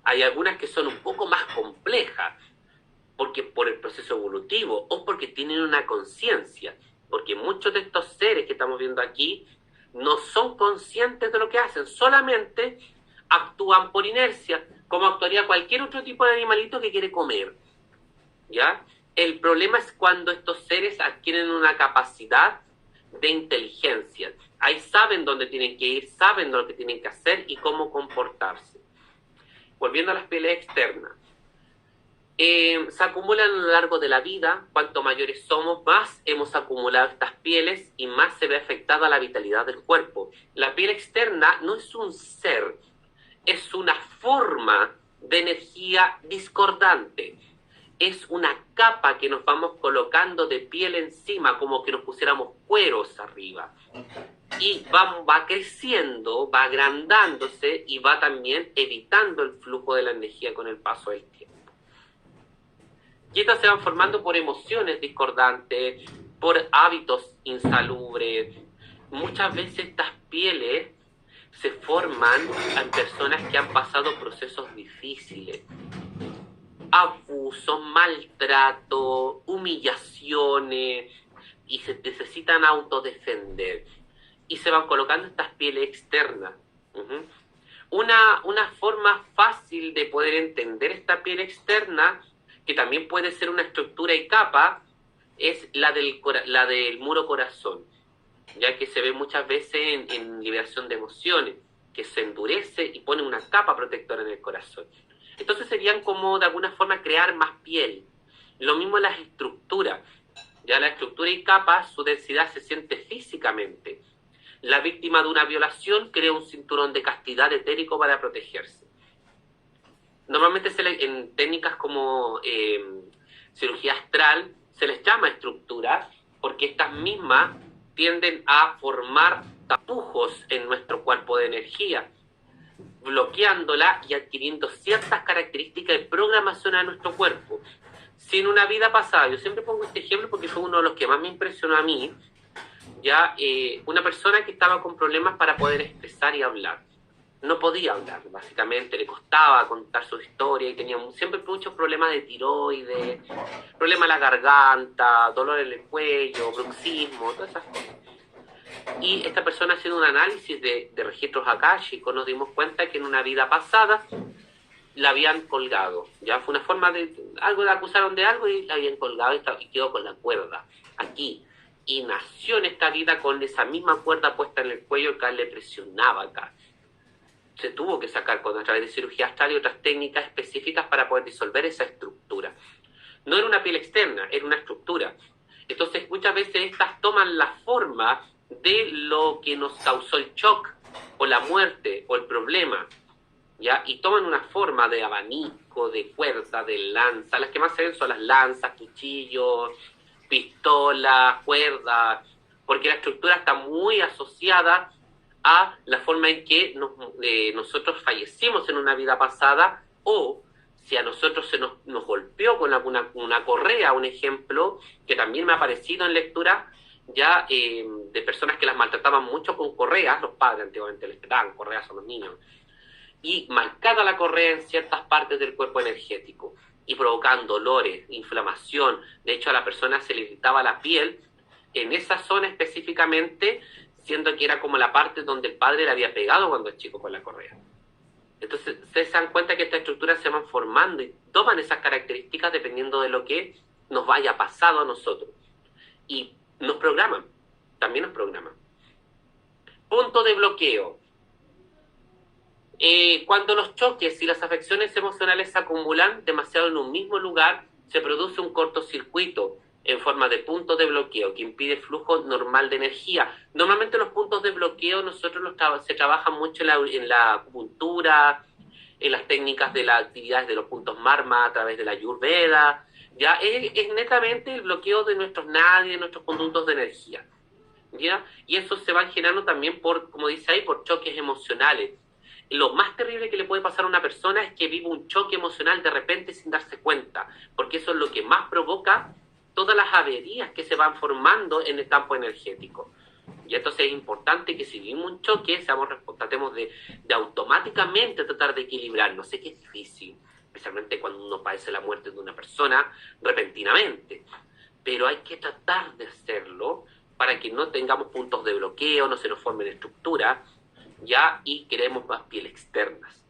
Hay algunas que son un poco más complejas, porque por el proceso evolutivo o porque tienen una conciencia. Porque muchos de estos seres que estamos viendo aquí no son conscientes de lo que hacen, solamente actúan por inercia, como actuaría cualquier otro tipo de animalito que quiere comer. ¿Ya? El problema es cuando estos seres adquieren una capacidad de inteligencia. Ahí saben dónde tienen que ir, saben lo que tienen que hacer y cómo comportarse. Volviendo a las pieles externas. Se acumulan a lo largo de la vida. Cuanto mayores somos, más hemos acumulado estas pieles y más se ve afectada la vitalidad del cuerpo. La piel externa no es un ser, es una forma de energía discordante. Es una capa que nos vamos colocando de piel encima, como que nos pusiéramos cueros arriba. Y va creciendo, va agrandándose y va también evitando el flujo de la energía con el paso del tiempo. Y estas se van formando por emociones discordantes, por hábitos insalubres. Muchas veces estas pieles se forman en personas que han pasado procesos difíciles. abusos, maltrato, humillaciones, y se necesitan autodefender. Y se van colocando estas pieles externas. Una forma fácil de poder entender esta piel externa, que también puede ser una estructura y capa, es la del muro corazón, ya que se ve muchas veces en liberación de emociones, que se endurece y pone una capa protectora en el corazón. Entonces serían como de alguna forma crear más piel. Lo mismo las estructuras. Ya la estructura y capa, su densidad se siente físicamente. La víctima de una violación crea un cinturón de castidad etérico para protegerse. Normalmente en técnicas como cirugía astral se les llama estructuras porque estas mismas tienden a formar tapujos en nuestro cuerpo de energía, bloqueándola y adquiriendo ciertas características de programación a nuestro cuerpo. Si en una vida pasada, yo siempre pongo este ejemplo porque fue uno de los que más me impresionó a mí, ya una persona que estaba con problemas para poder expresar y hablar. No podía hablar, básicamente, le costaba contar su historia y tenía siempre muchos problemas de tiroides, problemas en la garganta, dolor en el cuello, bruxismo, todas esas cosas. Y esta persona, haciendo un análisis de registros akáshicos, nos dimos cuenta que en una vida pasada la habían colgado. Ya fue una forma de algo, la acusaron de algo y la habían colgado y quedó con la cuerda aquí. Y nació en esta vida con esa misma cuerda puesta en el cuello que le presionaba acá. Se tuvo que sacar a través de cirugía astral y otras técnicas específicas para poder disolver esa estructura. No era una piel externa, era una estructura. Entonces muchas veces estas toman la forma de lo que nos causó el shock, o la muerte, o el problema, ¿ya? Y toman una forma de abanico, de cuerda, de lanza. Las que más se ven son las lanzas, cuchillos, pistolas, cuerdas, porque la estructura está muy asociada a la forma en que nosotros fallecimos en una vida pasada, o si a nosotros nos golpeó con una correa, un ejemplo que también me ha aparecido en lectura, ya de personas que las maltrataban mucho con correas. Los padres antiguamente les daban correas a los niños, y marcada la correa en ciertas partes del cuerpo energético, y provocaban dolores, inflamación. De hecho, a la persona se le irritaba la piel en esa zona específicamente, siendo que era como la parte donde el padre le había pegado cuando es chico con la correa. Entonces se dan cuenta que estas estructuras se van formando y toman esas características dependiendo de lo que nos vaya pasado a nosotros. Y nos programan, también nos programan. Punto de bloqueo. Cuando los choques y las afecciones emocionales se acumulan demasiado en un mismo lugar, se produce un cortocircuito en forma de punto de bloqueo que impide el flujo normal de energía. Normalmente los puntos de bloqueo se trabajan mucho en la acupuntura, en las técnicas de las actividades de los puntos Marma a través de la Ayurveda. Ya es netamente el bloqueo de nuestros nadis, de nuestros conductos de energía, ¿ya? Y eso se va generando también por, como dice ahí, por choques emocionales. Lo más terrible que le puede pasar a una persona es que viva un choque emocional de repente sin darse cuenta, porque eso es lo que más provoca todas las averías que se van formando en el campo energético. Y entonces es importante que si vivimos un choque, tratemos de automáticamente tratar de equilibrarnos. Sé que es difícil, especialmente cuando uno padece la muerte de una persona repentinamente, pero hay que tratar de hacerlo para que no tengamos puntos de bloqueo, no se nos formen estructuras, ya, y queremos más piel externas.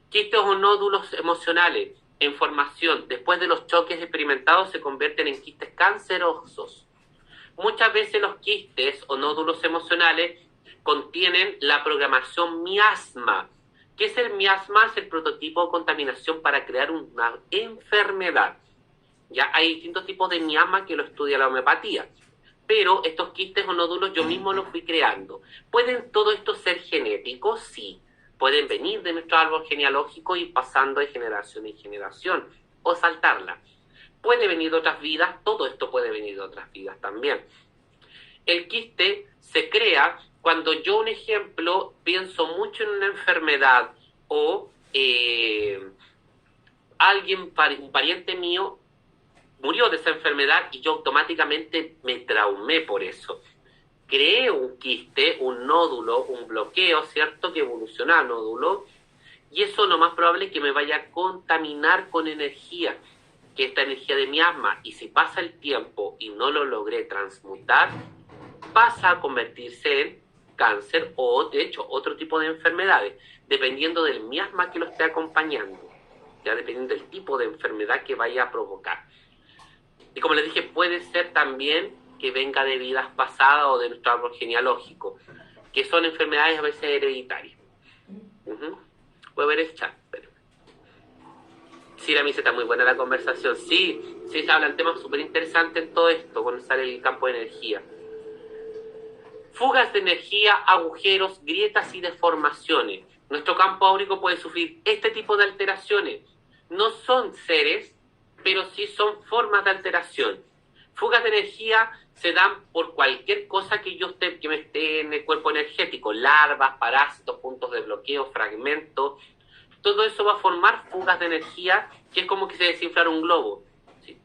Quistes o nódulos emocionales en formación después de los choques experimentados se convierten en quistes cancerosos. Muchas veces los quistes o nódulos emocionales contienen la programación miasma. ¿Qué es el miasma? Es el prototipo de contaminación para crear una enfermedad. Ya hay distintos tipos de miasma que lo estudia la homeopatía, pero estos quistes o nódulos yo mismo los fui creando. ¿Pueden todo esto ser genéticos? Sí. Pueden venir de nuestro árbol genealógico y pasando de generación en generación, o saltarla. Puede venir de otras vidas, todo esto puede venir de otras vidas también. El quiste se crea cuando yo, un ejemplo, pienso mucho en una enfermedad o un pariente mío murió de esa enfermedad y yo automáticamente me traumé por eso. Creé un quiste, un nódulo, un bloqueo, ¿cierto? Que evoluciona a nódulo, Y eso lo más probable es que me vaya a contaminar con energía, que esta energía de mi asma, y si pasa el tiempo y no lo logré transmutar, pasa a convertirse en cáncer o, de hecho, otro tipo de enfermedades, dependiendo del miasma que lo esté acompañando, ya dependiendo del tipo de enfermedad que vaya a provocar. Y como les dije, puede ser también que venga de vidas pasadas o de nuestro árbol genealógico, que son enfermedades a veces hereditarias. Voy a ver el chat, pero... Sí, la misa está muy buena la conversación. Sí, se hablan temas súper interesantes en todo esto, cuando sale el campo de energía. Fugas de energía, agujeros, grietas y deformaciones. Nuestro campo áurico puede sufrir este tipo de alteraciones. No son seres, pero sí son formas de alteración. Fugas de energía se dan por cualquier cosa que me esté en el cuerpo energético. Larvas, parásitos, puntos de bloqueo, fragmentos. Todo eso va a formar fugas de energía, que es como que se desinflara un globo, ¿sí?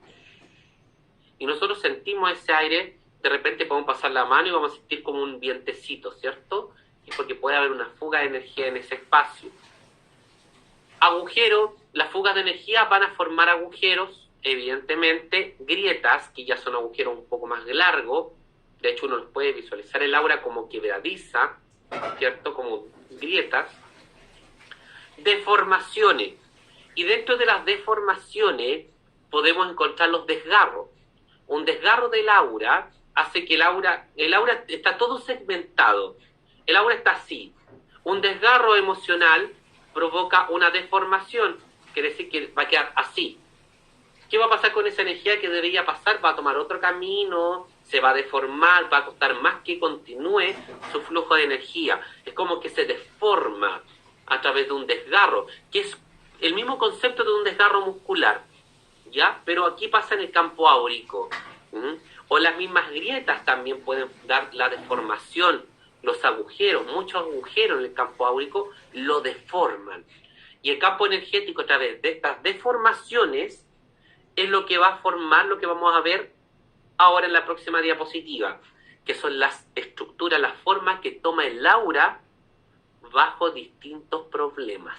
Y nosotros sentimos ese aire, de repente podemos pasar la mano y vamos a sentir como un vientecito, ¿cierto? Y porque puede haber una fuga de energía en ese espacio. Agujeros, las fugas de energía van a formar agujeros, evidentemente, grietas, que ya son agujeros un poco más largos. De hecho, uno los puede visualizar el aura como quebradiza, ¿cierto? Como grietas. Deformaciones. Y dentro de las deformaciones podemos encontrar los desgarros. Un desgarro del aura hace que el aura está todo segmentado. El aura está así. Un desgarro emocional provoca una deformación, quiere decir que va a quedar así. ¿Qué va a pasar con esa energía que debería pasar? Va a tomar otro camino, se va a deformar, va a costar más que continúe su flujo de energía. Es como que se deforma a través de un desgarro, que es el mismo concepto de un desgarro muscular, ¿ya? Pero aquí pasa en el campo áurico. O las mismas grietas también pueden dar la deformación, los agujeros, muchos agujeros en el campo áurico lo deforman. Y el campo energético a través de estas deformaciones es lo que va a formar lo que vamos a ver ahora en la próxima diapositiva, que son las estructuras, las formas que toma el aura bajo distintos problemas.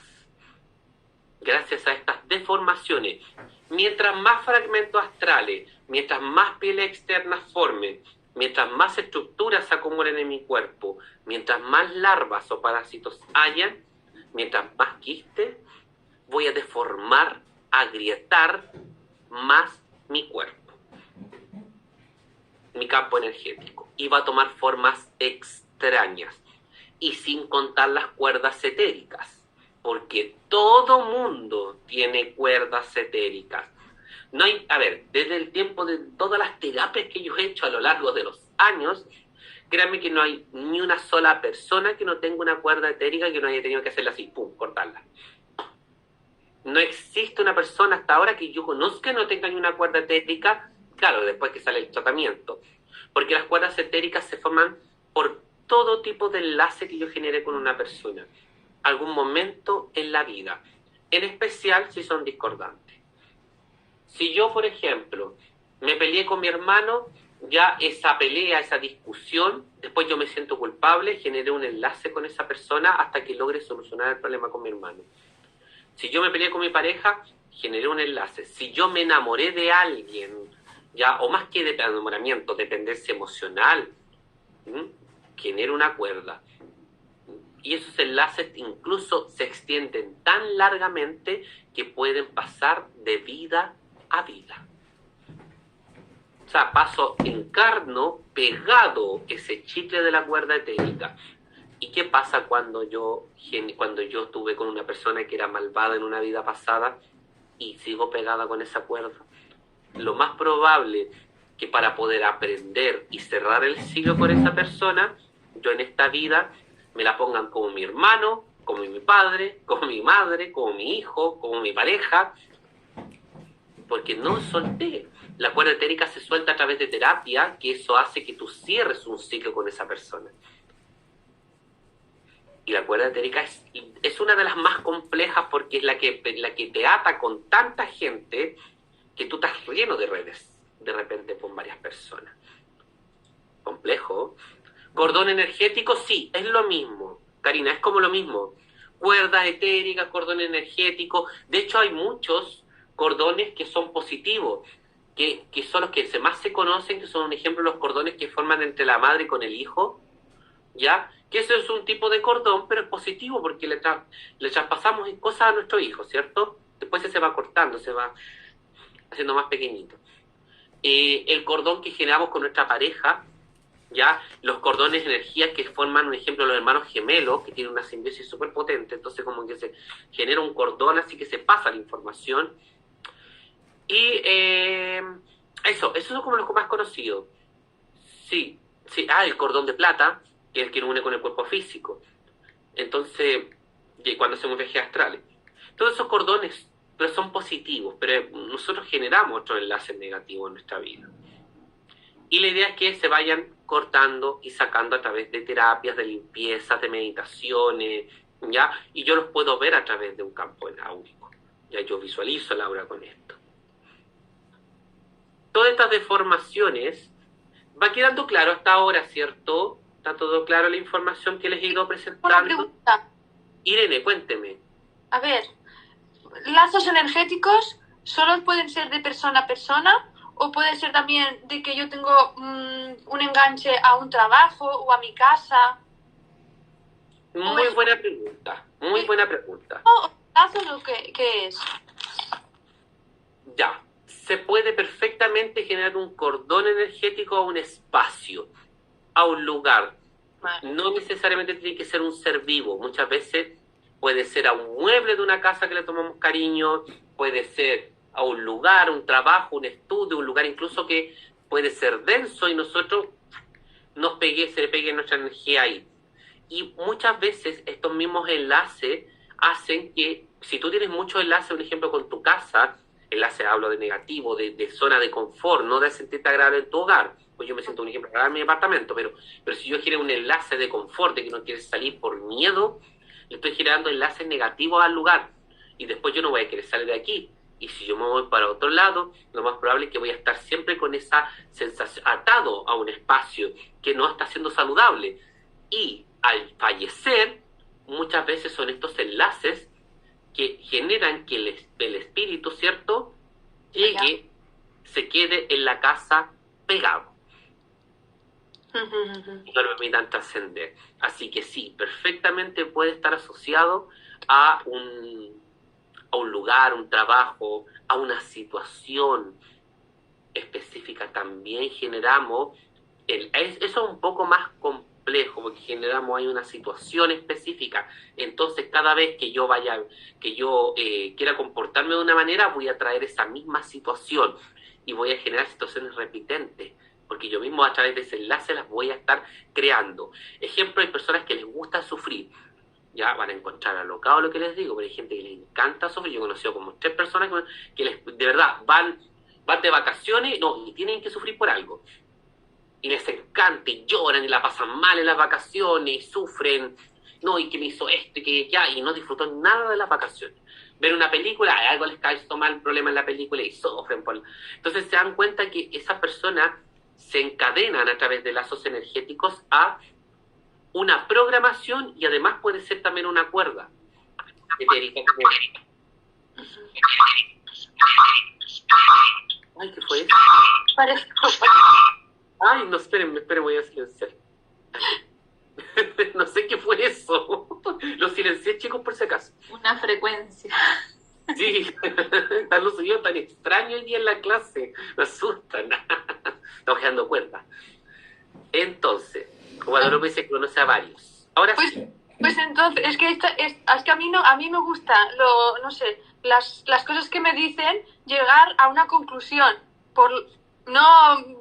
Gracias a estas deformaciones, mientras más fragmentos astrales, mientras más pieles externas formen, mientras más estructuras se acumulen en mi cuerpo, mientras más larvas o parásitos hayan, mientras más quistes, voy a deformar, agrietar más mi cuerpo, mi campo energético, y va a tomar formas extrañas. Y sin contar las cuerdas etéricas, porque todo mundo tiene cuerdas etéricas. No hay, desde el tiempo de todas las terapias que yo he hecho a lo largo de los años, créanme que no hay ni una sola persona que no tenga una cuerda etérica que no haya tenido que hacerla así, pum, cortarla. No existe una persona hasta ahora que yo conozca que no tenga ni una cuerda etérica, claro, después que sale el tratamiento, porque las cuerdas etéricas se forman por todo tipo de enlace que yo genere con una persona, algún momento en la vida, en especial si son discordantes. Si yo, por ejemplo, me peleé con mi hermano, ya esa pelea, esa discusión, después yo me siento culpable, generé un enlace con esa persona hasta que logre solucionar el problema con mi hermano. Si yo me peleé con mi pareja, generé un enlace. Si yo me enamoré de alguien, ya, o más que de enamoramiento, dependencia emocional, genera una cuerda. Y esos enlaces incluso se extienden tan largamente que pueden pasar de vida a vida. O sea, encarno pegado ese chicle de la cuerda etérica. ¿Y qué pasa cuando yo estuve con una persona que era malvada en una vida pasada y sigo pegada con esa cuerda? Lo más probable que para poder aprender y cerrar el ciclo con esa persona, yo en esta vida me la pongan como mi hermano, como mi padre, como mi madre, como mi hijo, como mi pareja, porque no solté. La cuerda etérica se suelta a través de terapia, que eso hace que tú cierres un ciclo con esa persona. Y la cuerda etérica es una de las más complejas porque es la que te ata con tanta gente que tú estás lleno de redes, de repente con varias personas. Complejo. Cordón energético, sí, es lo mismo. Karina, es como lo mismo. cuerdas etéricas, cordones energéticos. De hecho, hay muchos cordones que son positivos, que son los que más se conocen, que son un ejemplo los cordones que forman entre la madre con el hijo, ¿ya? Que eso es un tipo de cordón, pero es positivo porque le traspasamos cosas a nuestro hijo, ¿cierto? Después se va cortando, se va haciendo más pequeñito. El cordón que generamos con nuestra pareja, ¿ya? Los cordones de energía que forman, un ejemplo, los hermanos gemelos, que tienen una simbiosis súper potente, entonces como que se genera un cordón así que se pasa la información. Y eso es como lo más conocido. Sí. El cordón de plata, que es el que nos une con el cuerpo físico. Entonces, cuando hacemos viajes astrales. Todos esos cordones, pero son positivos, pero nosotros generamos otros enlaces negativos en nuestra vida. Y la idea es que se vayan cortando y sacando a través de terapias, de limpiezas, de meditaciones, ¿ya? Y yo los puedo ver a través de un campo áurico. Ya yo visualizo el aura con esto. Todas estas deformaciones va quedando claro hasta ahora, ¿cierto? ¿Está todo claro la información que les he ido presentando? Una pregunta. Irene, cuénteme. A ver, ¿lazos energéticos solo pueden ser de persona a persona o puede ser también de que yo tengo un enganche a un trabajo o a mi casa? Muy buena pregunta, muy buena pregunta. ¿O lazos o qué es? Ya, se puede perfectamente generar un cordón energético a un espacio, a un lugar. Vale. No necesariamente tiene que ser un ser vivo, muchas veces puede ser a un mueble de una casa que le tomamos cariño, puede ser a un lugar, un trabajo, un estudio, un lugar incluso que puede ser denso y nosotros se le pegue nuestra energía ahí. Y muchas veces estos mismos enlaces hacen que, si tú tienes muchos enlaces, un ejemplo con tu casa, enlace hablo de negativo, de zona de confort, no de sentirte agradable en tu hogar, pues yo me siento un ejemplo agradable en mi apartamento, pero si yo genero un enlace de confort, de que no quieres salir por miedo, le estoy generando enlaces negativos al lugar, y después yo no voy a querer salir de aquí, y si yo me voy para otro lado, lo más probable es que voy a estar siempre con esa sensación, atado a un espacio que no está siendo saludable, y al fallecer, muchas veces son estos enlaces que generan que el espíritu, ¿cierto?, llegue, se quede en la casa pegado. No lo permitan trascender. Así que sí, perfectamente puede estar asociado a un lugar, un trabajo, a una situación específica. También generamos, eso es un poco más complejo, porque generamos ahí una situación específica. Entonces cada vez que yo quiera comportarme de una manera, voy a traer esa misma situación y voy a generar situaciones repitentes, porque yo mismo a través de ese enlace las voy a estar creando. Ejemplo, hay personas que les gusta sufrir, ya van a encontrar alocado lo que les digo, pero hay gente que les encanta sufrir. Yo he conocido como 3 personas que de verdad van de vacaciones, y tienen que sufrir por algo, y les encanta, y lloran, y la pasan mal en las vacaciones, y sufren, y que me hizo esto, y que ya, y no disfrutan nada de las vacaciones. Ver una película, algo les cae mal problema en la película, y sufren Entonces se dan cuenta que esas personas se encadenan a través de lazos energéticos a una programación, y además puede ser también una cuerda etérica. Ay, ¿qué fue eso? Ay, no, esperen, voy a silenciar. No sé qué fue eso. Lo silencié, chicos, por si acaso. Una frecuencia. Sí, están los sonidos tan extraños hoy día en la clase. Me asustan. Estamos quedando cuerda. Entonces, Guadalupe se conoce a varios. Ahora sí. Pues entonces, es que a mí me gusta, no sé, las cosas que me dicen, llegar a una conclusión. No,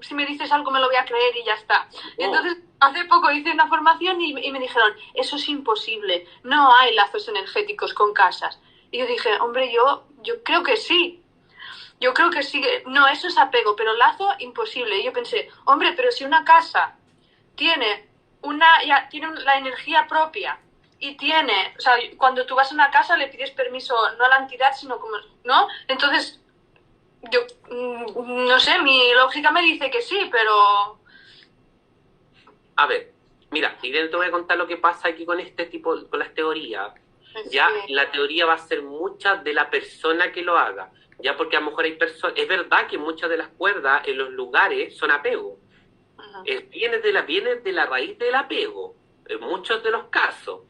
si me dices algo me lo voy a creer y ya está. Entonces, hace poco hice una formación y me dijeron, eso es imposible, no hay lazos energéticos con casas. Y yo dije, hombre, yo creo que sí. Yo creo que sí, no, eso es apego, pero lazo, imposible. Y yo pensé, hombre, pero si una casa tiene la energía propia y o sea, cuando tú vas a una casa le pides permiso no a la entidad, sino como, ¿no? Entonces, yo, no sé, mi lógica me dice que sí, pero... A ver, mira, Irene, te voy a contar lo que pasa aquí con con las teorías. ya la teoría va a ser mucha de la persona que lo haga, ya porque a lo mejor hay personas, es verdad que muchas de las cuerdas en los lugares son apego, viene de la raíz del apego, en muchos de los casos,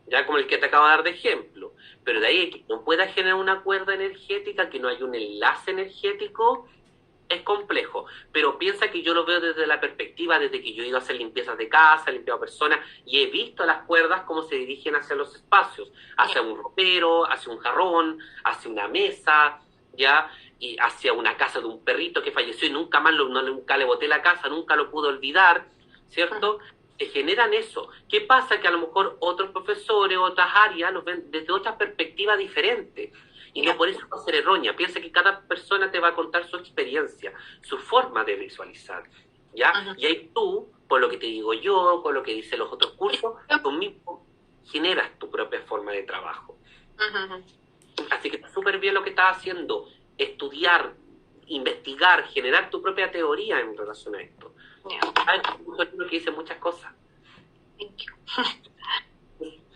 ya como el que te acabo de dar de ejemplo, pero de ahí que no pueda generar una cuerda energética, que no hay un enlace energético, es complejo, pero piensa que yo lo veo desde la perspectiva, desde que yo he ido a hacer limpiezas de casa, he limpiado personas, y he visto las cuerdas cómo se dirigen hacia los espacios, hacia un ropero, hacia un jarrón, hacia una mesa, ya, y hacia una casa de un perrito que falleció y nunca más, nunca le boté la casa, nunca lo pude olvidar, ¿cierto? Se generan eso. ¿Qué pasa? Que a lo mejor otros profesores, otras áreas, los ven desde otra perspectiva diferente. Y no por eso va a ser errónea. Piensa que cada persona te va a contar su experiencia, su forma de visualizar, ¿ya? Y ahí tú, por lo que te digo yo, por lo que dicen los otros cursos, tú mismo generas tu propia forma de trabajo. Así que está súper bien lo que estás haciendo, estudiar, investigar, generar tu propia teoría en relación a esto. Hay un libro que dice muchas cosas.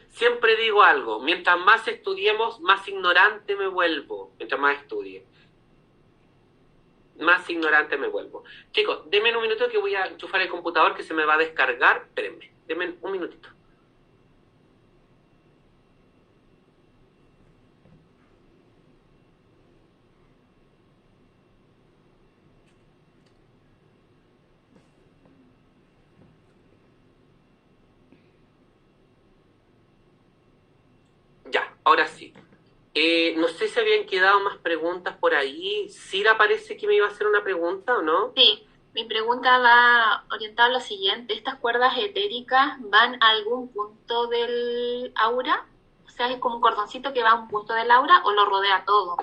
Siempre digo algo, mientras más estudiemos, más ignorante me vuelvo. Mientras más estudie, más ignorante me vuelvo. Chicos, denme un minuto que voy a enchufar el computador que se me va a descargar. Espérenme, denme un minutito. Ya, ahora sí. No sé si habían quedado más preguntas por ahí. Cira parece que me iba a hacer una pregunta, ¿o no? Sí, mi pregunta va orientada a lo siguiente. ¿Estas cuerdas etéricas van a algún punto del aura? O sea, ¿es como un cordoncito que va a un punto del aura o lo rodea todo?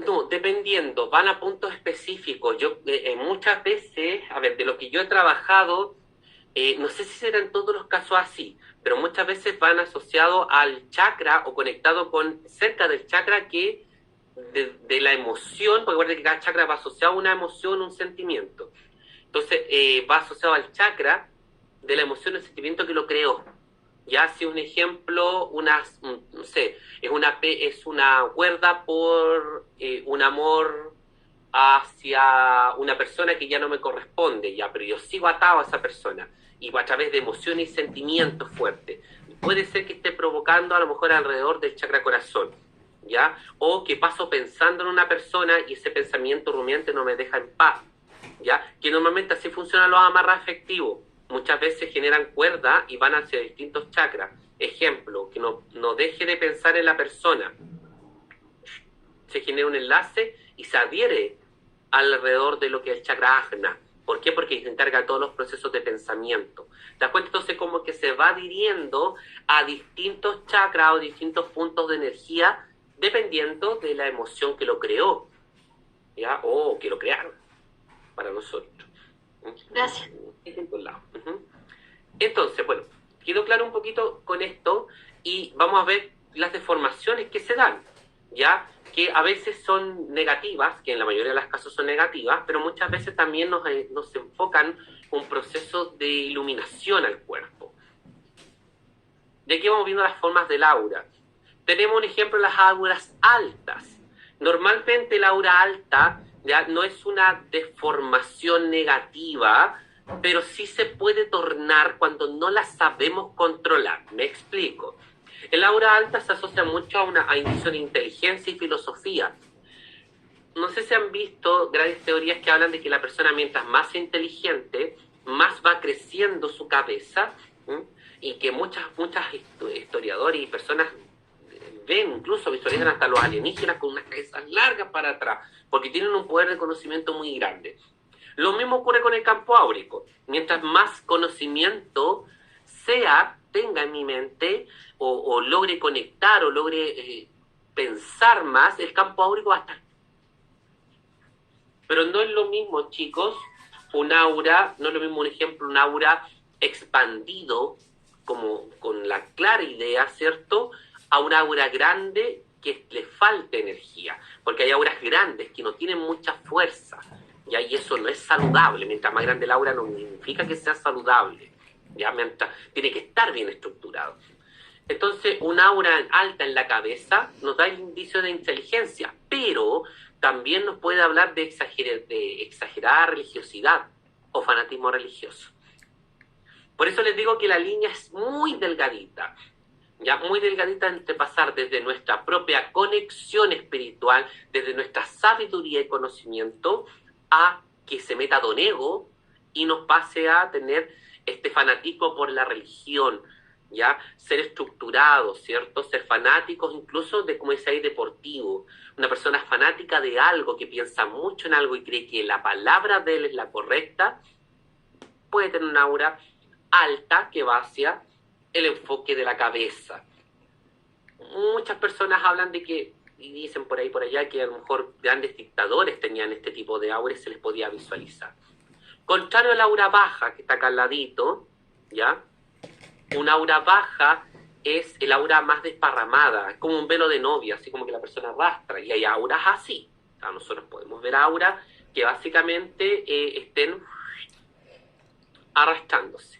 No, dependiendo, van a puntos específicos. Yo muchas veces, a ver, de lo que yo he trabajado, no sé si serán todos los casos así, pero muchas veces van asociados al chakra o conectado con cerca del chakra que de la emoción, porque recuerda que cada chakra va asociado a una emoción, un sentimiento. Entonces, va asociado al chakra de la emoción, el sentimiento que lo creó. Ya si un ejemplo, no sé, es una cuerda por un amor hacia una persona que ya no me corresponde, ya, pero yo sigo atado a esa persona, y a través de emociones y sentimientos fuertes. Puede ser que esté provocando a lo mejor alrededor del chakra corazón, ¿ya? O que paso pensando en una persona y ese pensamiento rumiante no me deja en paz, ¿ya? Que normalmente así funcionan los amarras afectivos. Muchas veces generan cuerda y van hacia distintos chakras. Ejemplo, que no deje de pensar en la persona. Se genera un enlace y se adhiere alrededor de lo que es el chakra ajna. ¿Por qué? Porque se encarga de todos los procesos de pensamiento. ¿Te das cuenta? Entonces como que se va adhiriendo a distintos chakras o distintos puntos de energía dependiendo de la emoción que lo creó, ¿ya? O que lo crearon para nosotros. Gracias. Entonces, bueno, quedó claro un poquito con esto y vamos a ver las deformaciones que se dan, ¿ya? Que a veces son negativas, que en la mayoría de los casos son negativas, pero muchas veces también nos enfocan un proceso de iluminación al cuerpo. De aquí vamos viendo las formas del aura. Tenemos un ejemplo de las auras altas. Normalmente el aura alta ya no es una deformación negativa, pero sí se puede tornar cuando no la sabemos controlar. Me explico. El aura alta se asocia mucho a indicio de inteligencia y filosofía. No sé si han visto grandes teorías que hablan de que la persona mientras más inteligente, más va creciendo su cabeza, y que muchas historiadores y personas ven, incluso visualizan hasta los alienígenas con unas cabezas largas para atrás, porque tienen un poder de conocimiento muy grande. Lo mismo ocurre con el campo áurico. Mientras más conocimiento tenga en mi mente, o logre conectar, o logre pensar más, el campo áurico va a estar. Pero no es lo mismo, chicos, un aura, no es lo mismo un ejemplo, un aura expandido, como con la clara idea, ¿cierto?, a un aura grande que le falte energía, porque hay auras grandes que no tienen mucha fuerza, ¿ya? Y eso no es saludable. Mientras más grande el aura no significa que sea saludable, ¿ya? Tiene que estar bien estructurado. Entonces, un aura alta en la cabeza nos da el indicio de inteligencia, pero también nos puede hablar de exagerada religiosidad o fanatismo religioso. Por eso les digo que la línea es muy delgadita, ya muy delgadita entre pasar desde nuestra propia conexión espiritual, desde nuestra sabiduría y conocimiento, a que se meta don ego y nos pase a tener este fanatismo por la religión, ya ser estructurados, ¿cierto? Ser fanáticos incluso de, como decía ahí, deportivo. Una persona fanática de algo, que piensa mucho en algo y cree que la palabra de él es la correcta, puede tener una aura alta que va hacia el enfoque de la cabeza. Muchas personas hablan de que, y dicen por ahí por allá, que a lo mejor grandes dictadores tenían este tipo de aura y se les podía visualizar. Contrario al aura baja, que está acá al ladito, ¿ya? Un aura baja es el aura más desparramada, es como un velo de novia, así como que la persona arrastra, y hay auras así. O sea, nosotros podemos ver auras que básicamente estén arrastrándose.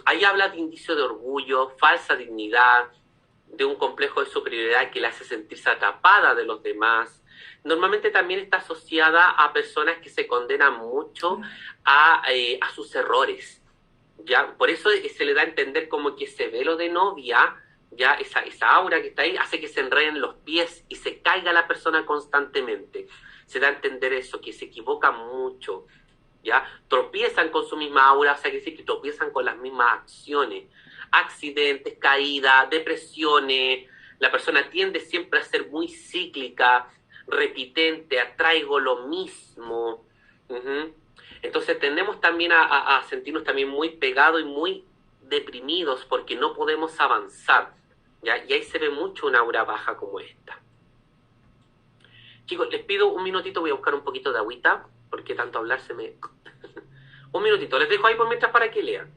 Ahí habla de indicio de orgullo, falsa dignidad, de un complejo de superioridad que le hace sentirse atrapada de los demás. Normalmente también está asociada a personas que se condenan mucho a sus errores, ¿ya? Por eso se le da a entender como que ese velo de novia, ya esa aura que está ahí, hace que se enreden los pies y se caiga la persona constantemente. Se da a entender eso, que se equivoca mucho, ¿ya? Tropiezan con su misma aura, o sea, que sí, que tropiezan con las mismas acciones, accidentes, caídas, depresiones. La persona tiende siempre a ser muy cíclica, repitente, atraigo lo mismo. Entonces tendemos también a sentirnos también muy pegados y muy deprimidos porque no podemos avanzar, ¿ya? Y ahí se ve mucho una aura baja como esta. Chicos, les pido un minutito, voy a buscar un poquito de agüita, porque tanto hablar se me... Un minutito, les dejo ahí por mientras para que lean.